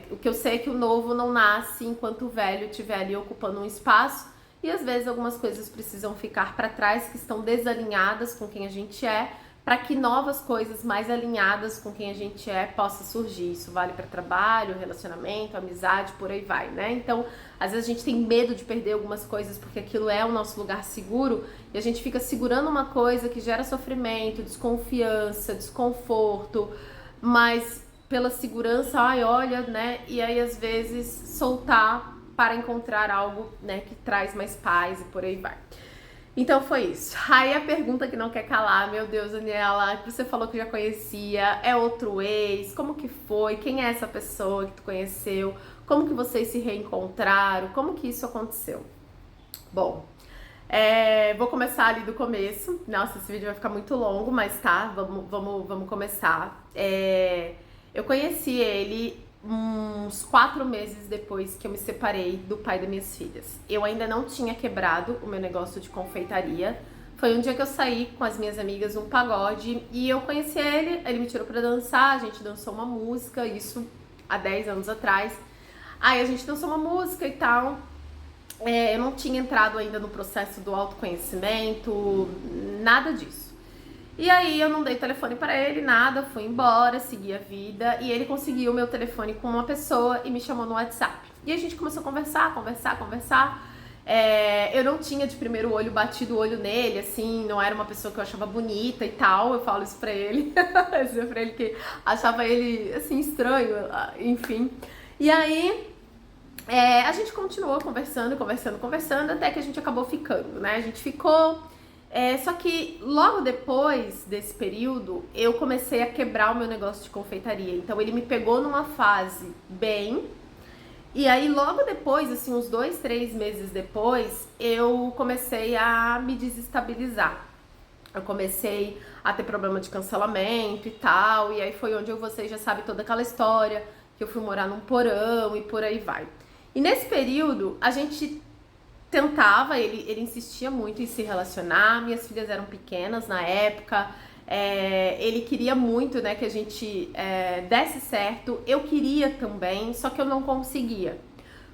O que eu sei é que o novo não nasce enquanto o velho estiver ali ocupando um espaço. E às vezes algumas coisas precisam ficar para trás, que estão desalinhadas com quem a gente é, para que novas coisas mais alinhadas com quem a gente é possa surgir. Isso vale para trabalho, relacionamento, amizade, por aí vai, né? Então, às vezes a gente tem medo de perder algumas coisas porque aquilo é o nosso lugar seguro e a gente fica segurando uma coisa que gera sofrimento, desconfiança, desconforto, mas pela segurança, olha, né? E aí às vezes soltar para encontrar algo, né, que traz mais paz e por aí vai. Então foi isso. Aí a pergunta que não quer calar, meu Deus, Daniela, que você falou que já conhecia, é outro ex? Como que foi? Quem é essa pessoa que tu conheceu? Como que vocês se reencontraram? Como que isso aconteceu? Bom, vou começar ali do começo. Nossa, esse vídeo vai ficar muito longo, mas tá, vamos começar. Eu conheci ele uns 4 meses depois que eu me separei do pai das minhas filhas. Eu ainda não tinha quebrado o meu negócio de confeitaria. Foi um dia que eu saí com as minhas amigas num pagode e eu conheci ele me tirou pra dançar, a gente dançou uma música, isso há 10 anos atrás. Aí a gente dançou uma música e tal. Eu não tinha entrado ainda no processo do autoconhecimento, nada disso. E aí eu não dei telefone pra ele, nada, fui embora, segui a vida e ele conseguiu o meu telefone com uma pessoa e me chamou no WhatsApp. E a gente começou a conversar. Eu não tinha de primeiro olho batido o olho nele, assim, não era uma pessoa que eu achava bonita e tal, eu falo isso pra ele, eu dizia pra ele que achava ele, assim, estranho, enfim. E aí a gente continuou conversando, até que a gente acabou ficando, né? A gente ficou. Só que logo depois desse período, eu comecei a quebrar o meu negócio de confeitaria. Então ele me pegou numa fase bem, e aí logo depois, assim, uns 2, 3 meses depois, eu comecei a me desestabilizar. Eu comecei a ter problema de cancelamento e tal, e aí foi onde vocês já sabem toda aquela história, que eu fui morar num porão e por aí vai. E nesse período, a gente tentava, ele insistia muito em se relacionar, minhas filhas eram pequenas na época, ele queria muito, né, que a gente desse certo, eu queria também, só que eu não conseguia.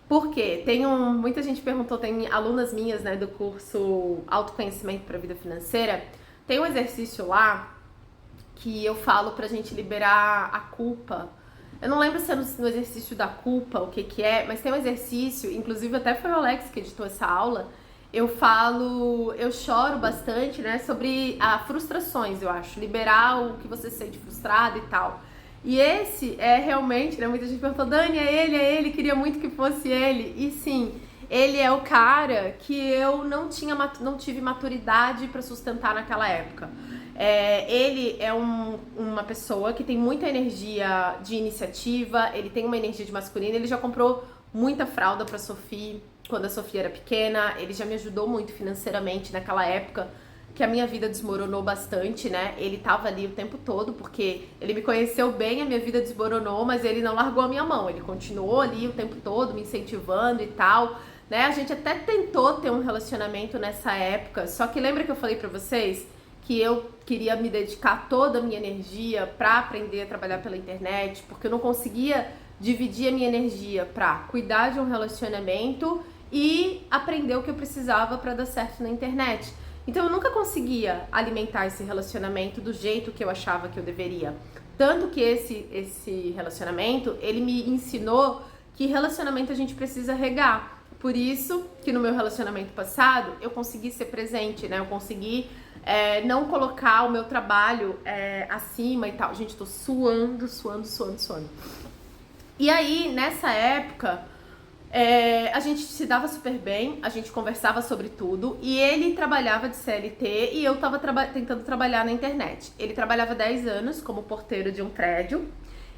Por quê? Muita gente perguntou, tem alunas minhas, né, do curso Autoconhecimento para a Vida Financeira, tem um exercício lá que eu falo pra gente liberar a culpa. Eu não lembro se é no exercício da culpa, o que é, mas tem um exercício, inclusive até foi o Alex que editou essa aula, eu choro bastante, né, sobre frustrações, eu acho, liberar o que você sente frustrado e tal. E esse é realmente, né, muita gente perguntou, Dani, é ele, queria muito que fosse ele. E sim, ele é o cara que eu não tive maturidade para sustentar naquela época. Ele é uma pessoa que tem muita energia de iniciativa, ele tem uma energia de masculino, ele já comprou muita fralda pra Sofia quando a Sofia era pequena, ele já me ajudou muito financeiramente naquela época que a minha vida desmoronou bastante, né? Ele tava ali o tempo todo, porque ele me conheceu bem, a minha vida desmoronou, mas ele não largou a minha mão, ele continuou ali o tempo todo me incentivando e tal, né? A gente até tentou ter um relacionamento nessa época, só que lembra que eu falei pra vocês que eu queria me dedicar toda a minha energia pra aprender a trabalhar pela internet, porque eu não conseguia dividir a minha energia pra cuidar de um relacionamento e aprender o que eu precisava pra dar certo na internet. Então eu nunca conseguia alimentar esse relacionamento do jeito que eu achava que eu deveria. Tanto que esse relacionamento, ele me ensinou que relacionamento a gente precisa regar. Por isso que no meu relacionamento passado eu consegui ser presente, né? Eu consegui não colocar o meu trabalho acima e tal. Gente, tô suando. E aí, nessa época, a gente se dava super bem, a gente conversava sobre tudo e ele trabalhava de CLT e eu tava tentando trabalhar na internet. Ele trabalhava 10 anos como porteiro de um prédio,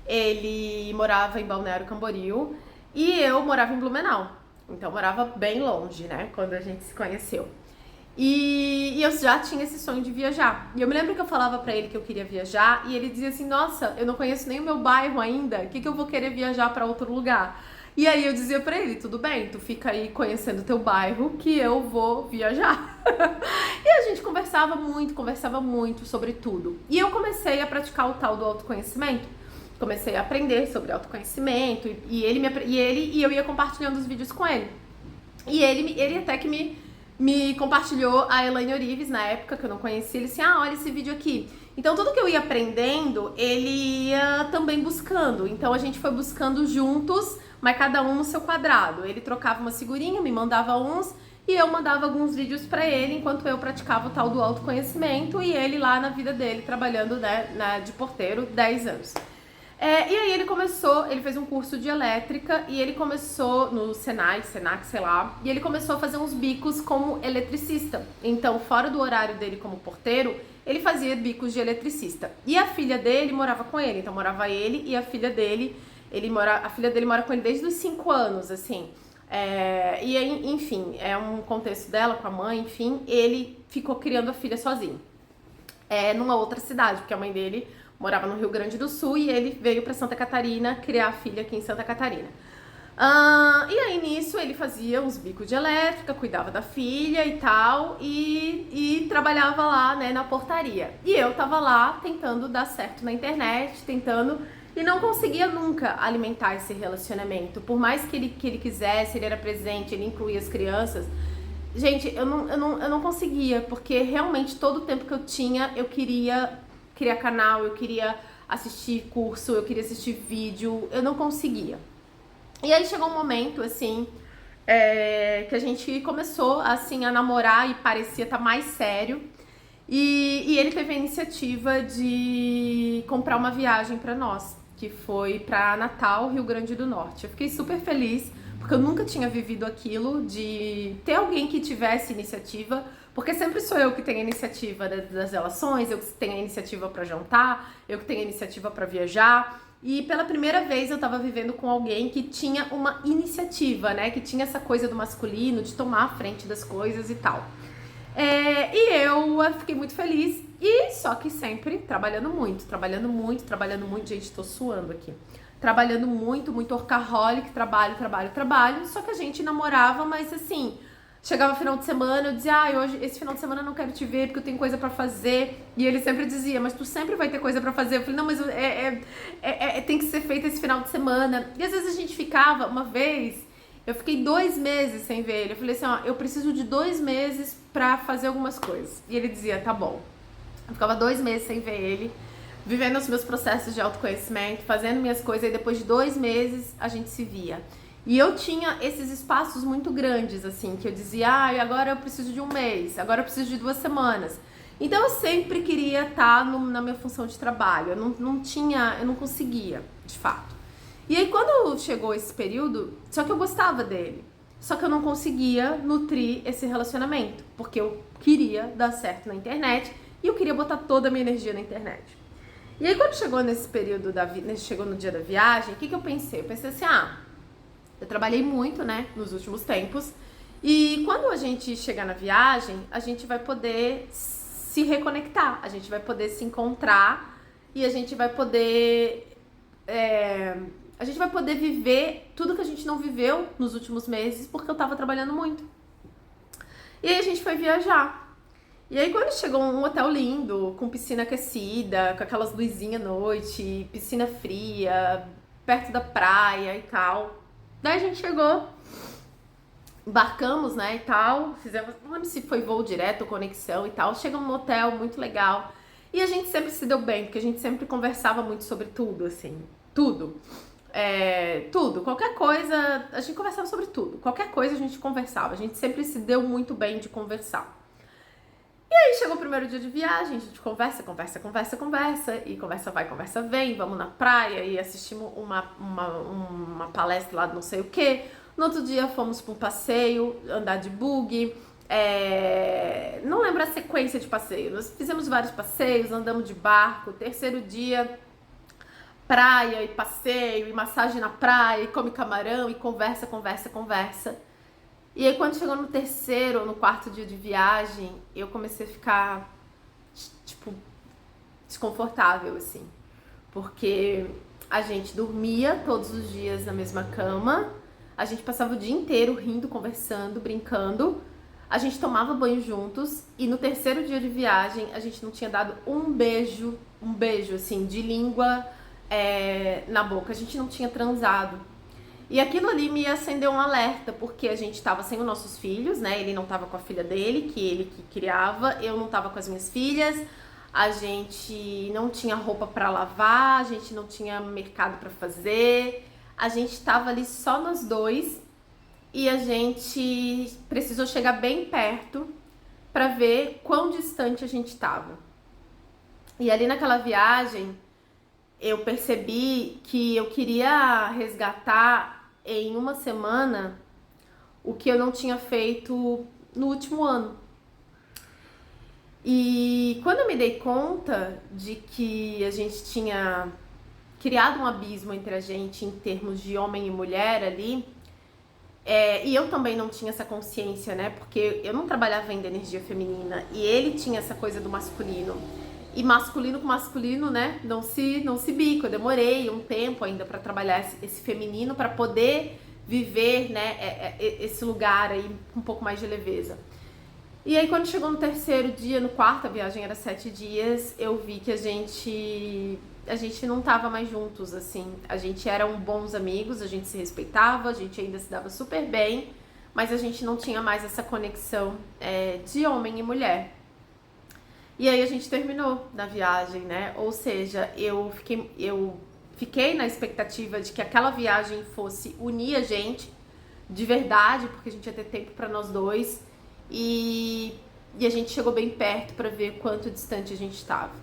ele morava em Balneário Camboriú e eu morava em Blumenau. Então eu morava bem longe, né, quando a gente se conheceu. E eu já tinha esse sonho de viajar. E eu me lembro que eu falava pra ele que eu queria viajar e ele dizia assim, nossa, eu não conheço nem o meu bairro ainda, o que eu vou querer viajar pra outro lugar? E aí eu dizia pra ele, tudo bem, tu fica aí conhecendo o teu bairro que eu vou viajar. E a gente conversava muito sobre tudo. E eu comecei a praticar o tal do autoconhecimento. Comecei a aprender sobre autoconhecimento e eu ia compartilhando os vídeos com ele. E ele até que me compartilhou a Elaine Orives, na época que eu não conhecia, ele disse, olha esse vídeo aqui. Então tudo que eu ia aprendendo, ele ia também buscando. Então a gente foi buscando juntos, mas cada um no seu quadrado. Ele trocava uma figurinha, me mandava uns, e eu mandava alguns vídeos pra ele, enquanto eu praticava o tal do autoconhecimento, e ele lá na vida dele, trabalhando, né, de porteiro, 10 anos. E aí ele fez um curso de elétrica e ele começou no Senac, sei lá, e ele começou a fazer uns bicos como eletricista. Então, fora do horário dele como porteiro, ele fazia bicos de eletricista. E a filha dele morava com ele, então morava ele e a filha dele, a filha dele mora com ele desde os 5 anos, assim. E aí, enfim, é um contexto dela com a mãe, enfim, ele ficou criando a filha sozinho. Numa outra cidade, porque a mãe dele morava no Rio Grande do Sul e ele veio para Santa Catarina criar a filha aqui em Santa Catarina. E aí nisso ele fazia uns bicos de elétrica, cuidava da filha e tal, e trabalhava lá, né, na portaria. E eu tava lá tentando dar certo na internet, e não conseguia nunca alimentar esse relacionamento. Por mais que ele quisesse, ele era presente, ele incluía as crianças. Gente, eu não conseguia, porque realmente todo o tempo que eu tinha, eu queria criar canal, eu queria assistir curso, eu queria assistir vídeo, eu não conseguia. E aí chegou um momento, assim, que a gente começou, assim, a namorar e parecia estar mais sério. E ele teve a iniciativa de comprar uma viagem pra nós, que foi pra Natal, Rio Grande do Norte. Eu fiquei super feliz, porque eu nunca tinha vivido aquilo de ter alguém que tivesse iniciativa, porque sempre sou eu que tenho a iniciativa das relações, eu que tenho a iniciativa pra jantar, eu que tenho a iniciativa pra viajar. E pela primeira vez eu tava vivendo com alguém que tinha uma iniciativa, né? Que tinha essa coisa do masculino, de tomar a frente das coisas e tal. E eu fiquei muito feliz, só que sempre trabalhando muito, gente, tô suando aqui. Trabalhando muito workaholic, trabalho, só que a gente namorava, mas assim, chegava final de semana, eu dizia, hoje, esse final de semana eu não quero te ver porque eu tenho coisa pra fazer, e ele sempre dizia, mas tu sempre vai ter coisa pra fazer. Eu falei, não, mas tem que ser feito esse final de semana. E às vezes a gente ficava, uma vez, eu fiquei 2 meses sem ver ele, eu falei assim, eu preciso de 2 meses pra fazer algumas coisas. E ele dizia, tá bom. Eu ficava 2 meses sem ver ele, vivendo os meus processos de autoconhecimento, fazendo minhas coisas, e depois de 2 meses a gente se via. E eu tinha esses espaços muito grandes, assim, que eu dizia, agora eu preciso de um mês, agora eu preciso de 2 semanas. Então eu sempre queria estar na minha função de trabalho, eu não conseguia, de fato. E aí quando chegou esse período, só que eu gostava dele, só que eu não conseguia nutrir esse relacionamento, porque eu queria dar certo na internet e eu queria botar toda a minha energia na internet. E aí quando chegou nesse período, chegou no dia da viagem, o que eu pensei? Eu pensei assim, eu trabalhei muito, né, nos últimos tempos, e quando a gente chegar na viagem, a gente vai poder se reconectar, a gente vai poder se encontrar e a gente vai poder viver tudo que a gente não viveu nos últimos meses, porque eu tava trabalhando muito. E aí a gente foi viajar. E aí quando chegou um hotel lindo, com piscina aquecida, com aquelas luzinhas à noite, piscina fria, perto da praia e tal. Daí a gente chegou, embarcamos, né, e tal, não lembro se foi voo direto ou conexão e tal, chegamos no hotel, muito legal. E a gente sempre se deu bem, porque a gente sempre conversava muito sobre tudo, assim, tudo. Tudo, qualquer coisa, a gente conversava sobre tudo, qualquer coisa a gente conversava, a gente sempre se deu muito bem de conversar. E aí chegou o primeiro dia de viagem, a gente conversa, e conversa vai, conversa vem, vamos na praia e assistimos uma palestra lá de não sei o que. No outro dia fomos para um passeio, andar de buggy, não lembro a sequência de passeio, nós fizemos vários passeios, andamos de barco. Terceiro dia, praia e passeio, e massagem na praia, e come camarão, e conversa. E aí quando chegou no terceiro ou no quarto dia de viagem, eu comecei a ficar, tipo, desconfortável, assim. Porque a gente dormia todos os dias na mesma cama, a gente passava o dia inteiro rindo, conversando, brincando, a gente tomava banho juntos, e no terceiro dia de viagem a gente não tinha dado um beijo, assim, de língua na boca, a gente não tinha transado. E aquilo ali me acendeu um alerta, porque a gente tava sem os nossos filhos, né? Ele não tava com a filha dele, que ele que criava, eu não tava com as minhas filhas, a gente não tinha roupa pra lavar, a gente não tinha mercado pra fazer, a gente tava ali só nós dois e a gente precisou chegar bem perto pra ver quão distante a gente tava. E ali naquela viagem, eu percebi que eu queria resgatar em uma semana o que eu não tinha feito no último ano. E quando eu me dei conta de que a gente tinha criado um abismo entre a gente em termos de homem e mulher ali, e eu também não tinha essa consciência, né? Porque eu não trabalhava vendo energia feminina e ele tinha essa coisa do masculino. E masculino com masculino, né? Não se bica. Eu demorei um tempo ainda para trabalhar esse feminino para poder viver, né? Esse lugar aí com um pouco mais de leveza. E aí quando chegou no terceiro dia, no quarto, a viagem era 7 dias, eu vi que a gente não tava mais juntos, assim. A gente eram bons amigos, a gente se respeitava, a gente ainda se dava super bem, mas a gente não tinha mais essa conexão de homem e mulher. E aí a gente terminou na viagem, né? Ou seja, eu fiquei na expectativa de que aquela viagem fosse unir a gente de verdade, porque a gente ia ter tempo para nós dois. E a gente chegou bem perto para ver quanto distante a gente estava.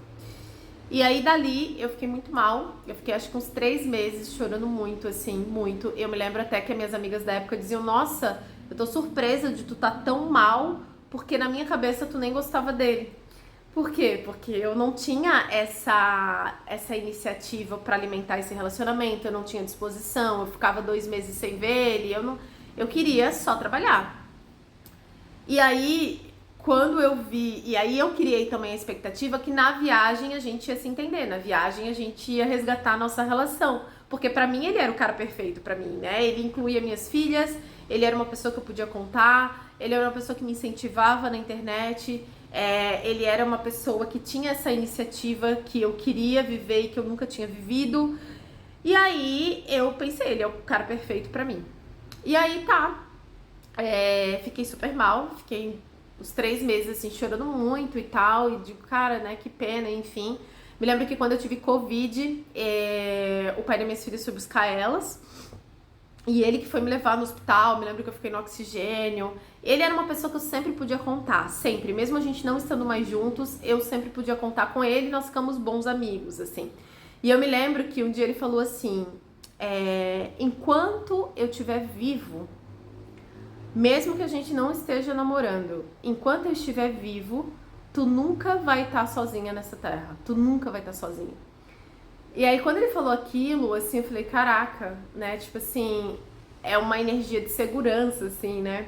E aí dali eu fiquei muito mal. Eu fiquei acho que uns 3 meses chorando muito, assim, muito. Eu me lembro até que as minhas amigas da época diziam: nossa, eu tô surpresa de tu tá tão mal, porque na minha cabeça tu nem gostava dele. Por quê? Porque eu não tinha essa iniciativa para alimentar esse relacionamento, eu não tinha disposição, eu ficava 2 meses sem ver ele, eu queria só trabalhar. E aí, quando eu vi, e aí eu criei também a expectativa que na viagem a gente ia se entender, na viagem a gente ia resgatar a nossa relação, porque pra mim ele era o cara perfeito pra mim, né? Ele incluía minhas filhas, ele era uma pessoa que eu podia contar, ele era uma pessoa que me incentivava na internet, ele era uma pessoa que tinha essa iniciativa que eu queria viver e que eu nunca tinha vivido. E aí eu pensei, ele é o cara perfeito pra mim. E aí tá, fiquei super mal, fiquei uns 3 meses assim chorando muito e tal, e digo, cara, né, que pena, enfim. Me lembro que quando eu tive Covid, o pai das minhas filhas foi buscar elas. E ele que foi me levar no hospital, me lembro que eu fiquei no oxigênio. Ele era uma pessoa que eu sempre podia contar, sempre. Mesmo a gente não estando mais juntos, eu sempre podia contar com ele e nós ficamos bons amigos, assim. E eu me lembro que um dia ele falou assim, enquanto eu estiver vivo, mesmo que a gente não esteja namorando, enquanto eu estiver vivo, tu nunca vai estar sozinha nessa terra. Tu nunca vai estar sozinha. E aí, quando ele falou aquilo, assim, eu falei, caraca, né? Tipo assim, é uma energia de segurança, assim, né?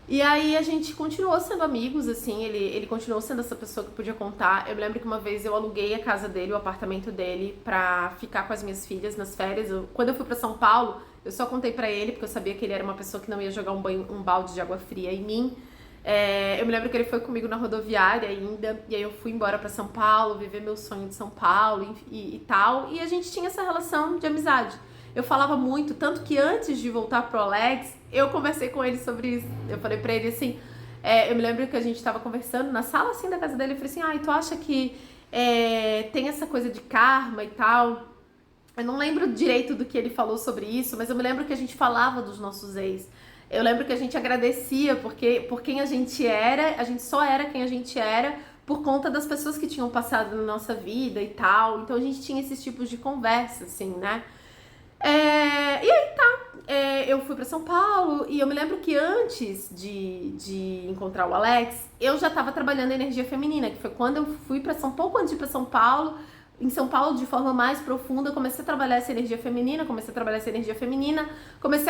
E aí a gente continuou sendo amigos, assim, ele continuou sendo essa pessoa que eu podia contar. Eu me lembro que uma vez eu aluguei a casa dele, o apartamento dele, pra ficar com as minhas filhas nas férias. Quando eu fui pra São Paulo, eu só contei pra ele, porque eu sabia que ele era uma pessoa que não ia jogar um balde de água fria em mim. Eu me lembro que ele foi comigo na rodoviária ainda, e aí eu fui embora pra São Paulo, viver meu sonho de São Paulo e tal, e a gente tinha essa relação de amizade. Eu falava muito, tanto que antes de voltar pro Alex, eu conversei com ele sobre isso. Eu falei pra ele assim, eu me lembro que a gente tava conversando na sala assim da casa dele, eu falei assim, tu acha que tem essa coisa de karma e tal? Eu não lembro direito do que ele falou sobre isso, mas eu me lembro que a gente falava dos nossos ex. Eu lembro que a gente agradecia porque por quem a gente só era quem a gente era por conta das pessoas que tinham passado na nossa vida e tal. Então a gente tinha esses tipos de conversa, assim, né? E aí eu fui pra São Paulo e eu me lembro que antes de encontrar o Alex, eu já tava trabalhando energia feminina, que foi quando eu fui pra São Paulo, pouco antes de ir pra São Paulo. Em São Paulo, de forma mais profunda, eu comecei a trabalhar essa energia feminina, comecei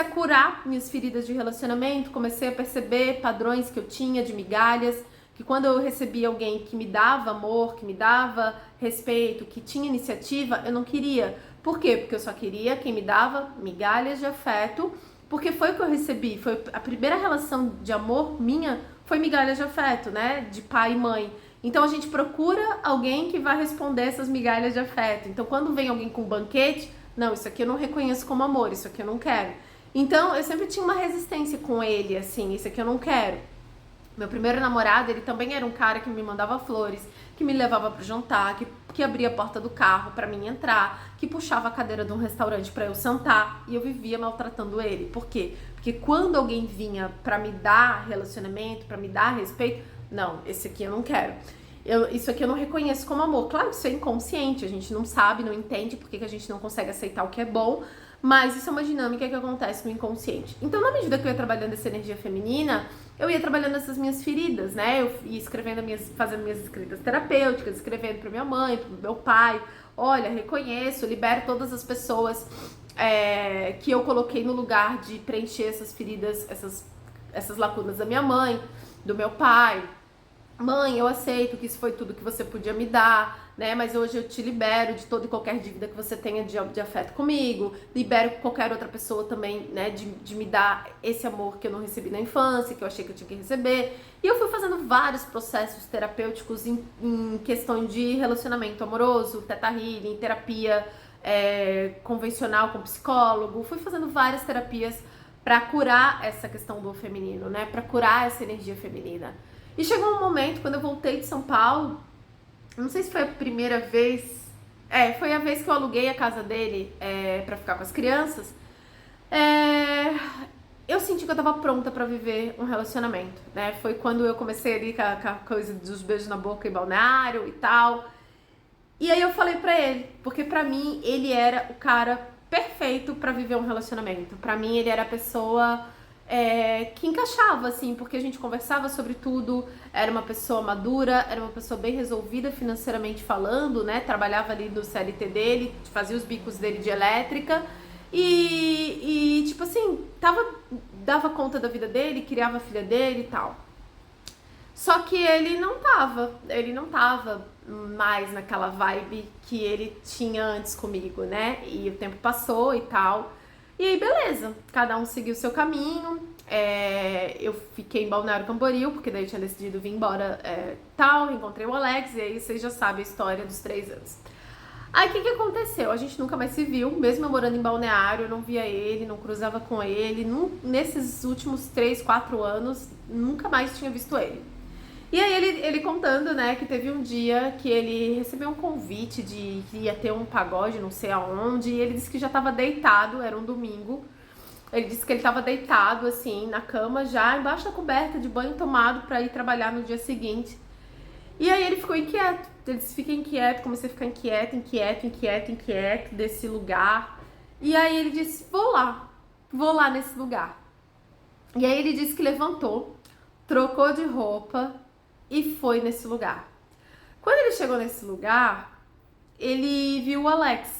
a curar minhas feridas de relacionamento, comecei a perceber padrões que eu tinha de migalhas, que quando eu recebia alguém que me dava amor, que me dava respeito, que tinha iniciativa, eu não queria. Por quê? Porque eu só queria quem me dava migalhas de afeto, porque foi o que eu recebi, foi a primeira relação de amor minha, foi migalhas de afeto, né, de pai e mãe. Então a gente procura alguém que vai responder essas migalhas de afeto. Então quando vem alguém com banquete, não, isso aqui eu não reconheço como amor, isso aqui eu não quero. Então eu sempre tinha uma resistência com ele, assim, isso aqui eu não quero. Meu primeiro namorado, ele também era um cara que me mandava flores, que me levava pro jantar, que abria a porta do carro pra mim entrar, que puxava a cadeira de um restaurante pra eu sentar, e eu vivia maltratando ele. Por quê? Porque quando alguém vinha pra me dar relacionamento, pra me dar respeito, não, esse aqui eu não quero. Isso aqui eu não reconheço como amor. Claro que isso é inconsciente, a gente não sabe, não entende porque que a gente não consegue aceitar o que é bom, mas isso é uma dinâmica que acontece no inconsciente. Então, na medida que eu ia trabalhando essa energia feminina, eu ia trabalhando essas minhas feridas, né? Eu ia escrevendo fazendo minhas escritas terapêuticas, escrevendo pra minha mãe, pro meu pai. Olha, reconheço, libero todas as pessoas que eu coloquei no lugar de preencher essas feridas, essas lacunas da minha mãe, do meu pai. Mãe, eu aceito que isso foi tudo que você podia me dar, né? Mas hoje eu te libero de toda e qualquer dívida que você tenha de afeto comigo. Libero qualquer outra pessoa também, né? De me dar esse amor que eu não recebi na infância, que eu achei que eu tinha que receber. E eu fui fazendo vários processos terapêuticos em questão de relacionamento amoroso, teta healing, terapia convencional com psicólogo. Fui fazendo várias terapias pra curar essa questão do feminino, né? Pra curar essa energia feminina. E chegou um momento, quando eu voltei de São Paulo, não sei se foi a primeira vez, foi a vez que eu aluguei a casa dele pra ficar com as crianças, eu senti que eu tava pronta pra viver um relacionamento, né? Foi quando eu comecei ali com a coisa dos beijos na boca e balneário e tal. E aí eu falei pra ele, porque pra mim ele era o cara perfeito pra viver um relacionamento. Pra mim ele era a pessoa que encaixava, assim, porque a gente conversava sobre tudo, era uma pessoa madura, era uma pessoa bem resolvida financeiramente falando, né? Trabalhava ali no CLT dele, fazia os bicos dele de elétrica e tipo assim, dava conta da vida dele, criava a filha dele e tal. Só que ele não tava mais naquela vibe que ele tinha antes comigo, né? E o tempo passou e tal. E aí, beleza, cada um seguiu o seu caminho. Eu fiquei em Balneário Camboriú, porque daí eu tinha decidido vir embora tal. Encontrei o Alex, e aí vocês já sabem a história dos 3 anos. Aí o que aconteceu? A gente nunca mais se viu, mesmo eu morando em Balneário, eu não via ele, não cruzava com ele. Nesses últimos 3, 4 anos, nunca mais tinha visto ele. E aí ele contando, né, que teve um dia que ele recebeu um convite de que ia ter um pagode, não sei aonde, e ele disse que já tava deitado, era um domingo, Ele disse que ele estava deitado, assim, na cama, já embaixo da coberta, de banho tomado, para ir trabalhar no dia seguinte. E aí ele ficou inquieto. Ele disse, fica inquieto, comecei a ficar inquieto desse lugar. E aí ele disse, vou lá nesse lugar. E aí ele disse que levantou, trocou de roupa e foi nesse lugar. Quando ele chegou nesse lugar, ele viu o Alex.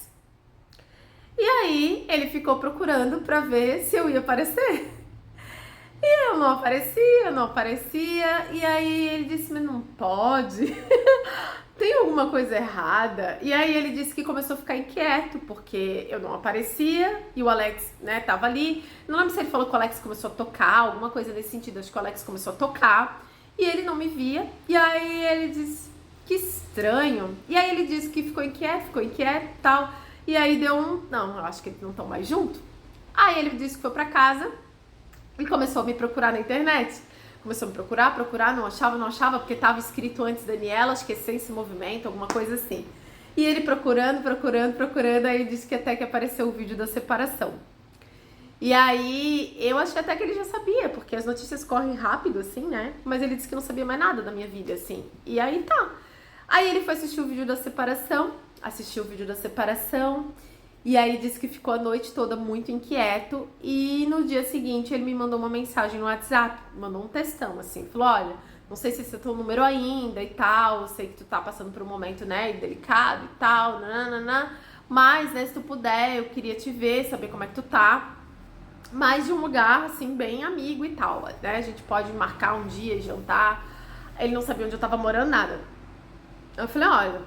E aí ele ficou procurando pra ver se eu ia aparecer. E eu não aparecia. E aí ele disse, mas não pode. Tem alguma coisa errada? E aí ele disse que começou a ficar inquieto, porque eu não aparecia e o Alex, né, tava ali. Não lembro se ele falou que o Alex começou a tocar, alguma coisa nesse sentido. Acho que o Alex começou a tocar e ele não me via. E aí ele disse, que estranho. E aí ele disse que ficou inquieto e tal. E aí deu não, eu acho que eles não estão mais juntos. Aí ele disse que foi pra casa e começou a me procurar na internet. Começou a me procurar, não achava, porque tava escrito antes Daniela, acho que Essência em Movimento, alguma coisa assim. E ele procurando, aí ele disse que até que apareceu o vídeo da separação. E aí, eu achei até que ele já sabia, porque as notícias correm rápido, assim, né? Mas ele disse que não sabia mais nada da minha vida, assim. E aí tá. Aí ele foi assistir o vídeo da separação, e aí disse que ficou a noite toda muito inquieto. E no dia seguinte ele me mandou uma mensagem no WhatsApp, mandou um textão assim, falou, olha, não sei se esse é teu número ainda e tal, eu sei que tu tá passando por um momento, né, delicado e tal, nananana, mas, né, se tu puder, eu queria te ver, saber como é que tu tá, mas de um lugar, assim, bem amigo e tal, né, a gente pode marcar um dia e jantar. Ele não sabia onde eu tava morando, nada. Eu falei, olha...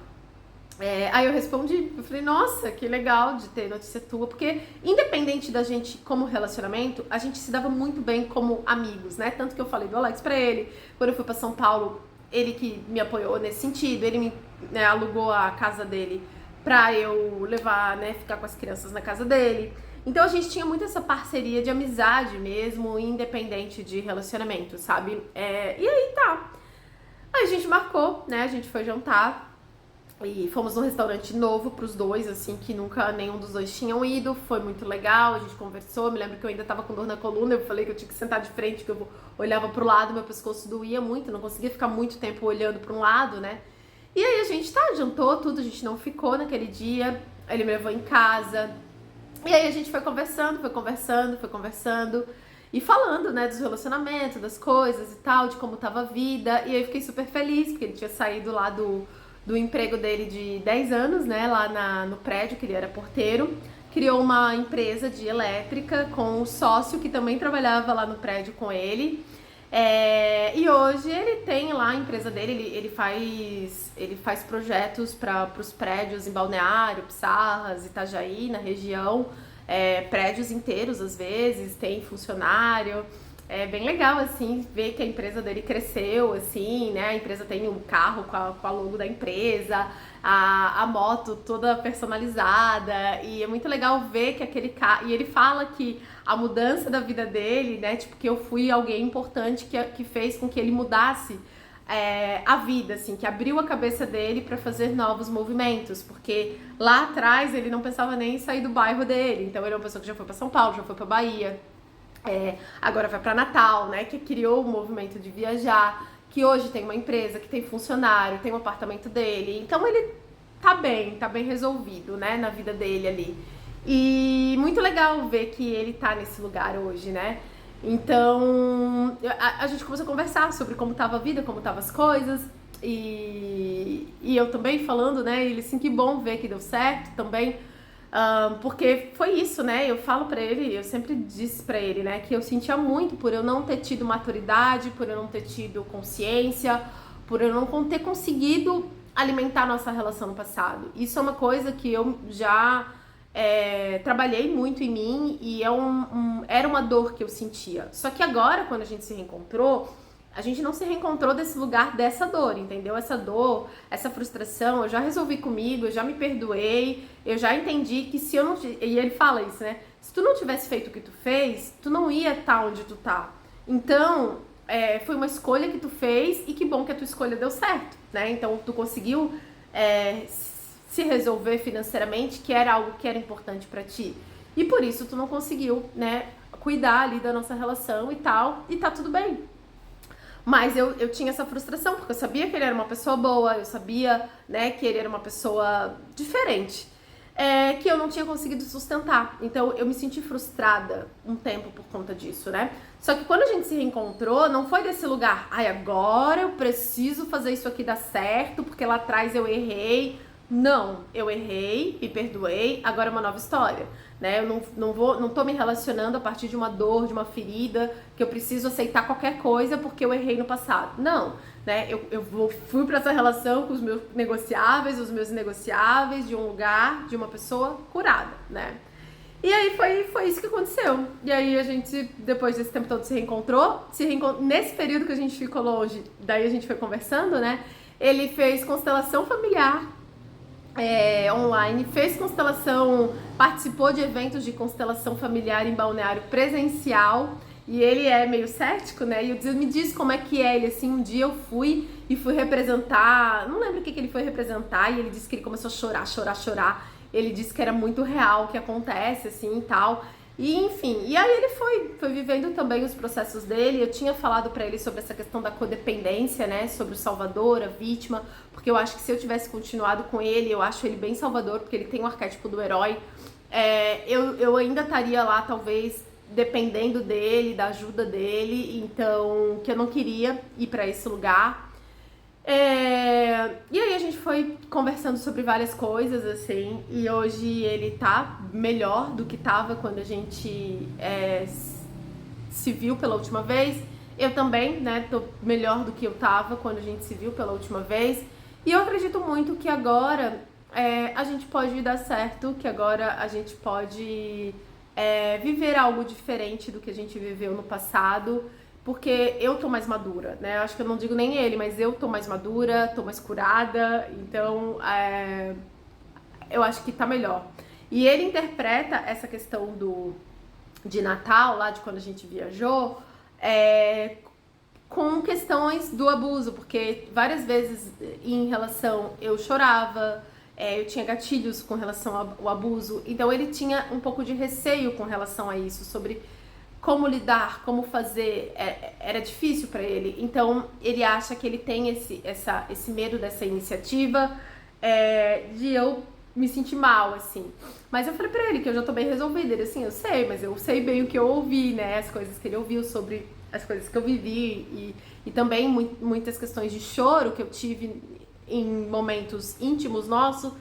aí eu respondi, eu falei, nossa, que legal de ter notícia tua, porque independente da gente como relacionamento, a gente se dava muito bem como amigos, né? Tanto que eu falei do Alex pra ele, quando eu fui pra São Paulo, ele que me apoiou nesse sentido, ele me, né, alugou a casa dele pra eu levar, né, ficar com as crianças na casa dele. Então a gente tinha muito essa parceria de amizade mesmo, independente de relacionamento, sabe? E aí tá. Aí a gente marcou, né? A gente foi jantar. E fomos num restaurante novo pros dois, assim, que nunca nenhum dos dois tinham ido. Foi muito legal, a gente conversou. Me lembro que eu ainda tava com dor na coluna. Eu falei que eu tinha que sentar de frente, que eu olhava pro lado, meu pescoço doía muito. Não conseguia ficar muito tempo olhando pra um lado, né? E aí a gente jantou tudo, a gente não ficou naquele dia. Ele me levou em casa. E aí a gente foi conversando. E falando, né, dos relacionamentos, das coisas e tal, de como tava a vida. E aí eu fiquei super feliz, porque ele tinha saído lá do emprego dele de 10 anos, né, lá no prédio, que ele era porteiro, criou uma empresa de elétrica com um sócio que também trabalhava lá no prédio com ele, e hoje ele tem lá a empresa dele, ele faz projetos para os prédios em Balneário, Pissarras, Itajaí, na região, prédios inteiros às vezes, tem funcionário. É bem legal, assim, ver que a empresa dele cresceu, assim, né? A empresa tem um carro com a logo da empresa, a moto toda personalizada, e é muito legal ver que aquele carro... E ele fala que a mudança da vida dele, né? Tipo, que eu fui alguém importante que fez com que ele mudasse a vida, assim, que abriu a cabeça dele para fazer novos movimentos, porque lá atrás ele não pensava nem em sair do bairro dele, então ele é uma pessoa que já foi para São Paulo, já foi para Bahia, agora vai para Natal, né, que criou o movimento de viajar, que hoje tem uma empresa, que tem funcionário, tem um apartamento dele, então ele tá bem resolvido, né, na vida dele ali. E muito legal ver que ele tá nesse lugar hoje, né? Então, a gente começou a conversar sobre como tava a vida, como tava as coisas, e eu também falando, né, ele assim, que bom ver que deu certo também, porque foi isso, né, eu falo pra ele, eu sempre disse pra ele, né, que eu sentia muito por eu não ter tido maturidade, por eu não ter tido consciência, por eu não ter conseguido alimentar nossa relação no passado. Isso é uma coisa que eu já... trabalhei muito em mim e era uma dor que eu sentia. Só que agora, quando a gente se reencontrou, a gente não se reencontrou desse lugar dessa dor, entendeu? Essa dor, essa frustração, eu já resolvi comigo, eu já me perdoei, eu já entendi que se eu não... E ele fala isso, né? Se tu não tivesse feito o que tu fez, tu não ia estar onde tu tá. Então, foi uma escolha que tu fez e que bom que a tua escolha deu certo, né? Então, tu conseguiu... se resolver financeiramente, que era algo que era importante pra ti. e por isso tu não conseguiu, né, cuidar ali da nossa relação e tal, e tá tudo bem. Mas eu tinha essa frustração, porque eu sabia que ele era uma pessoa boa, eu sabia, né, que ele era uma pessoa diferente, que eu não tinha conseguido sustentar. Então eu me senti frustrada um tempo por conta disso, né? Só que quando a gente se reencontrou, não foi desse lugar, ai, agora eu preciso fazer isso aqui dar certo, porque lá atrás eu errei. Não, eu errei, me perdoei, agora é uma nova história, né? Eu não tô me relacionando a partir de uma dor, de uma ferida, que eu preciso aceitar qualquer coisa porque eu errei no passado. Não, né? Fui pra essa relação com os meus negociáveis, os meus inegociáveis, de um lugar, de uma pessoa curada, né? E aí foi isso que aconteceu. E aí a gente, depois desse tempo todo, se reencontrou. Nesse período que a gente ficou longe, daí a gente foi conversando, né? Ele fez constelação familiar online, fez constelação, participou de eventos de constelação familiar em Balneário presencial, e ele é meio cético, né? E eu me diz como é que é ele, assim, um dia eu fui representar, não lembro o que ele foi representar, e ele disse que ele começou a chorar, ele disse que era muito real o que acontece, assim, e tal. E enfim, e aí ele foi vivendo também os processos dele. Eu tinha falado pra ele sobre essa questão da codependência, né, sobre o salvador, a vítima, porque eu acho que se eu tivesse continuado com ele, eu acho ele bem salvador, porque ele tem o arquétipo do herói, eu ainda estaria lá, talvez, dependendo dele, da ajuda dele, então, que eu não queria ir pra esse lugar. E aí a gente foi conversando sobre várias coisas, assim, e hoje ele tá melhor do que tava quando a gente se viu pela última vez. Eu também, né, tô melhor do que eu tava quando a gente se viu pela última vez. E eu acredito muito que agora a gente pode dar certo, que agora a gente pode viver algo diferente do que a gente viveu no passado. Porque eu tô mais madura, né? Eu acho que eu não digo nem ele, mas eu tô mais madura, tô mais curada, então eu acho que tá melhor. E ele interpreta essa questão de Natal, lá de quando a gente viajou, com questões do abuso, porque várias vezes em relação eu chorava, eu tinha gatilhos com relação ao abuso, então ele tinha um pouco de receio com relação a isso, sobre como lidar, como fazer, era difícil pra ele. Então ele acha que ele tem esse medo dessa iniciativa, de eu me sentir mal, assim. Mas eu falei pra ele que eu já tô bem resolvida. Ele, assim, eu sei, mas eu sei bem o que eu ouvi, né? As coisas que ele ouviu sobre as coisas que eu vivi e também muitas questões de choro que eu tive em momentos íntimos nossos.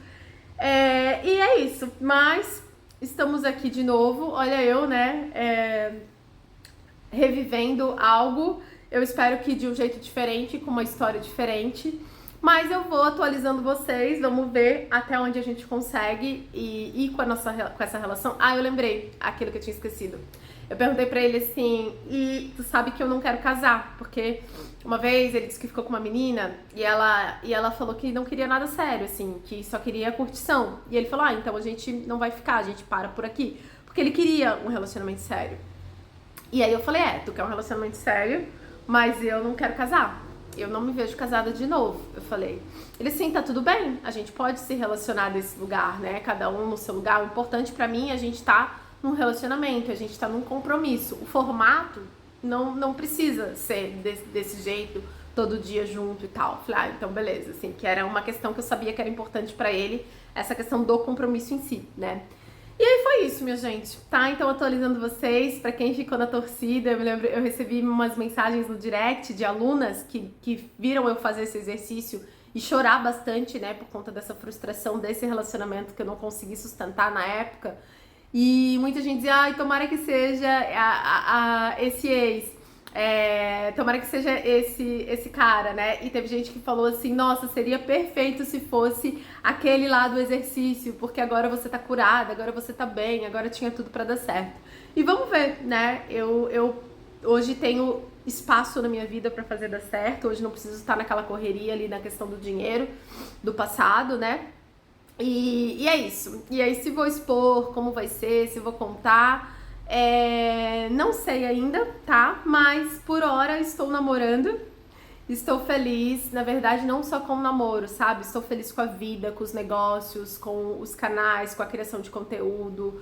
E é isso. Mas estamos aqui de novo. Olha eu, né? Revivendo algo, eu espero que de um jeito diferente, com uma história diferente, mas eu vou atualizando vocês, vamos ver até onde a gente consegue ir com essa relação. Eu lembrei aquilo que eu tinha esquecido. Eu perguntei pra ele assim, e tu sabe que eu não quero casar, porque uma vez ele disse que ficou com uma menina e ela falou que não queria nada sério, assim, que só queria curtição. E ele falou, então a gente não vai ficar, a gente para por aqui, porque ele queria um relacionamento sério. E aí eu falei, tu quer um relacionamento sério, mas eu não quero casar. Eu não me vejo casada de novo, eu falei. Ele, sim, tá tudo bem, a gente pode se relacionar desse lugar, né? Cada um no seu lugar. O importante pra mim é a gente tá num relacionamento, a gente tá num compromisso. O formato não precisa ser desse jeito, todo dia junto e tal. Eu falei, então beleza, assim, que era uma questão que eu sabia que era importante pra ele, essa questão do compromisso em si, né? E aí foi isso, minha gente, tá? Então atualizando vocês, pra quem ficou na torcida, eu me lembro, eu recebi umas mensagens no direct de alunas que viram eu fazer esse exercício e chorar bastante, né, por conta dessa frustração desse relacionamento que eu não consegui sustentar na época. E muita gente dizia, tomara que seja esse ex. Tomara que seja esse cara, né? E teve gente que falou assim, nossa, seria perfeito se fosse aquele lá do exercício, porque agora você tá curada, agora você tá bem, agora tinha tudo pra dar certo. E vamos ver, né? Eu hoje tenho espaço na minha vida pra fazer dar certo, hoje não preciso estar naquela correria ali na questão do dinheiro do passado, né? E é isso. E aí se vou expor, como vai ser, se vou contar... não sei ainda, tá? Mas por hora estou namorando, estou feliz, na verdade não só com o namoro, sabe? Estou feliz com a vida, com os negócios, com os canais, com a criação de conteúdo,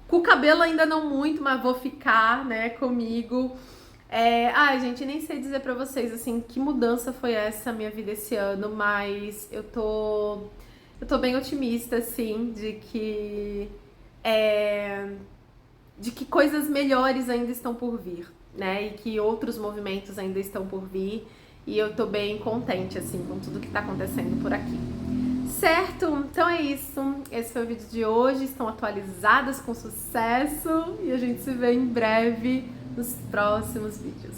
Com o cabelo ainda não muito, mas vou ficar, né, comigo. Ai, gente, nem sei dizer pra vocês, assim, que mudança foi essa minha vida esse ano, mas eu tô bem otimista, assim, é, de que coisas melhores ainda estão por vir, né, e que outros movimentos ainda estão por vir, e eu tô bem contente, assim, com tudo que tá acontecendo por aqui. Certo? Então é isso. Esse foi o vídeo de hoje. Estão atualizadas com sucesso e a gente se vê em breve nos próximos vídeos.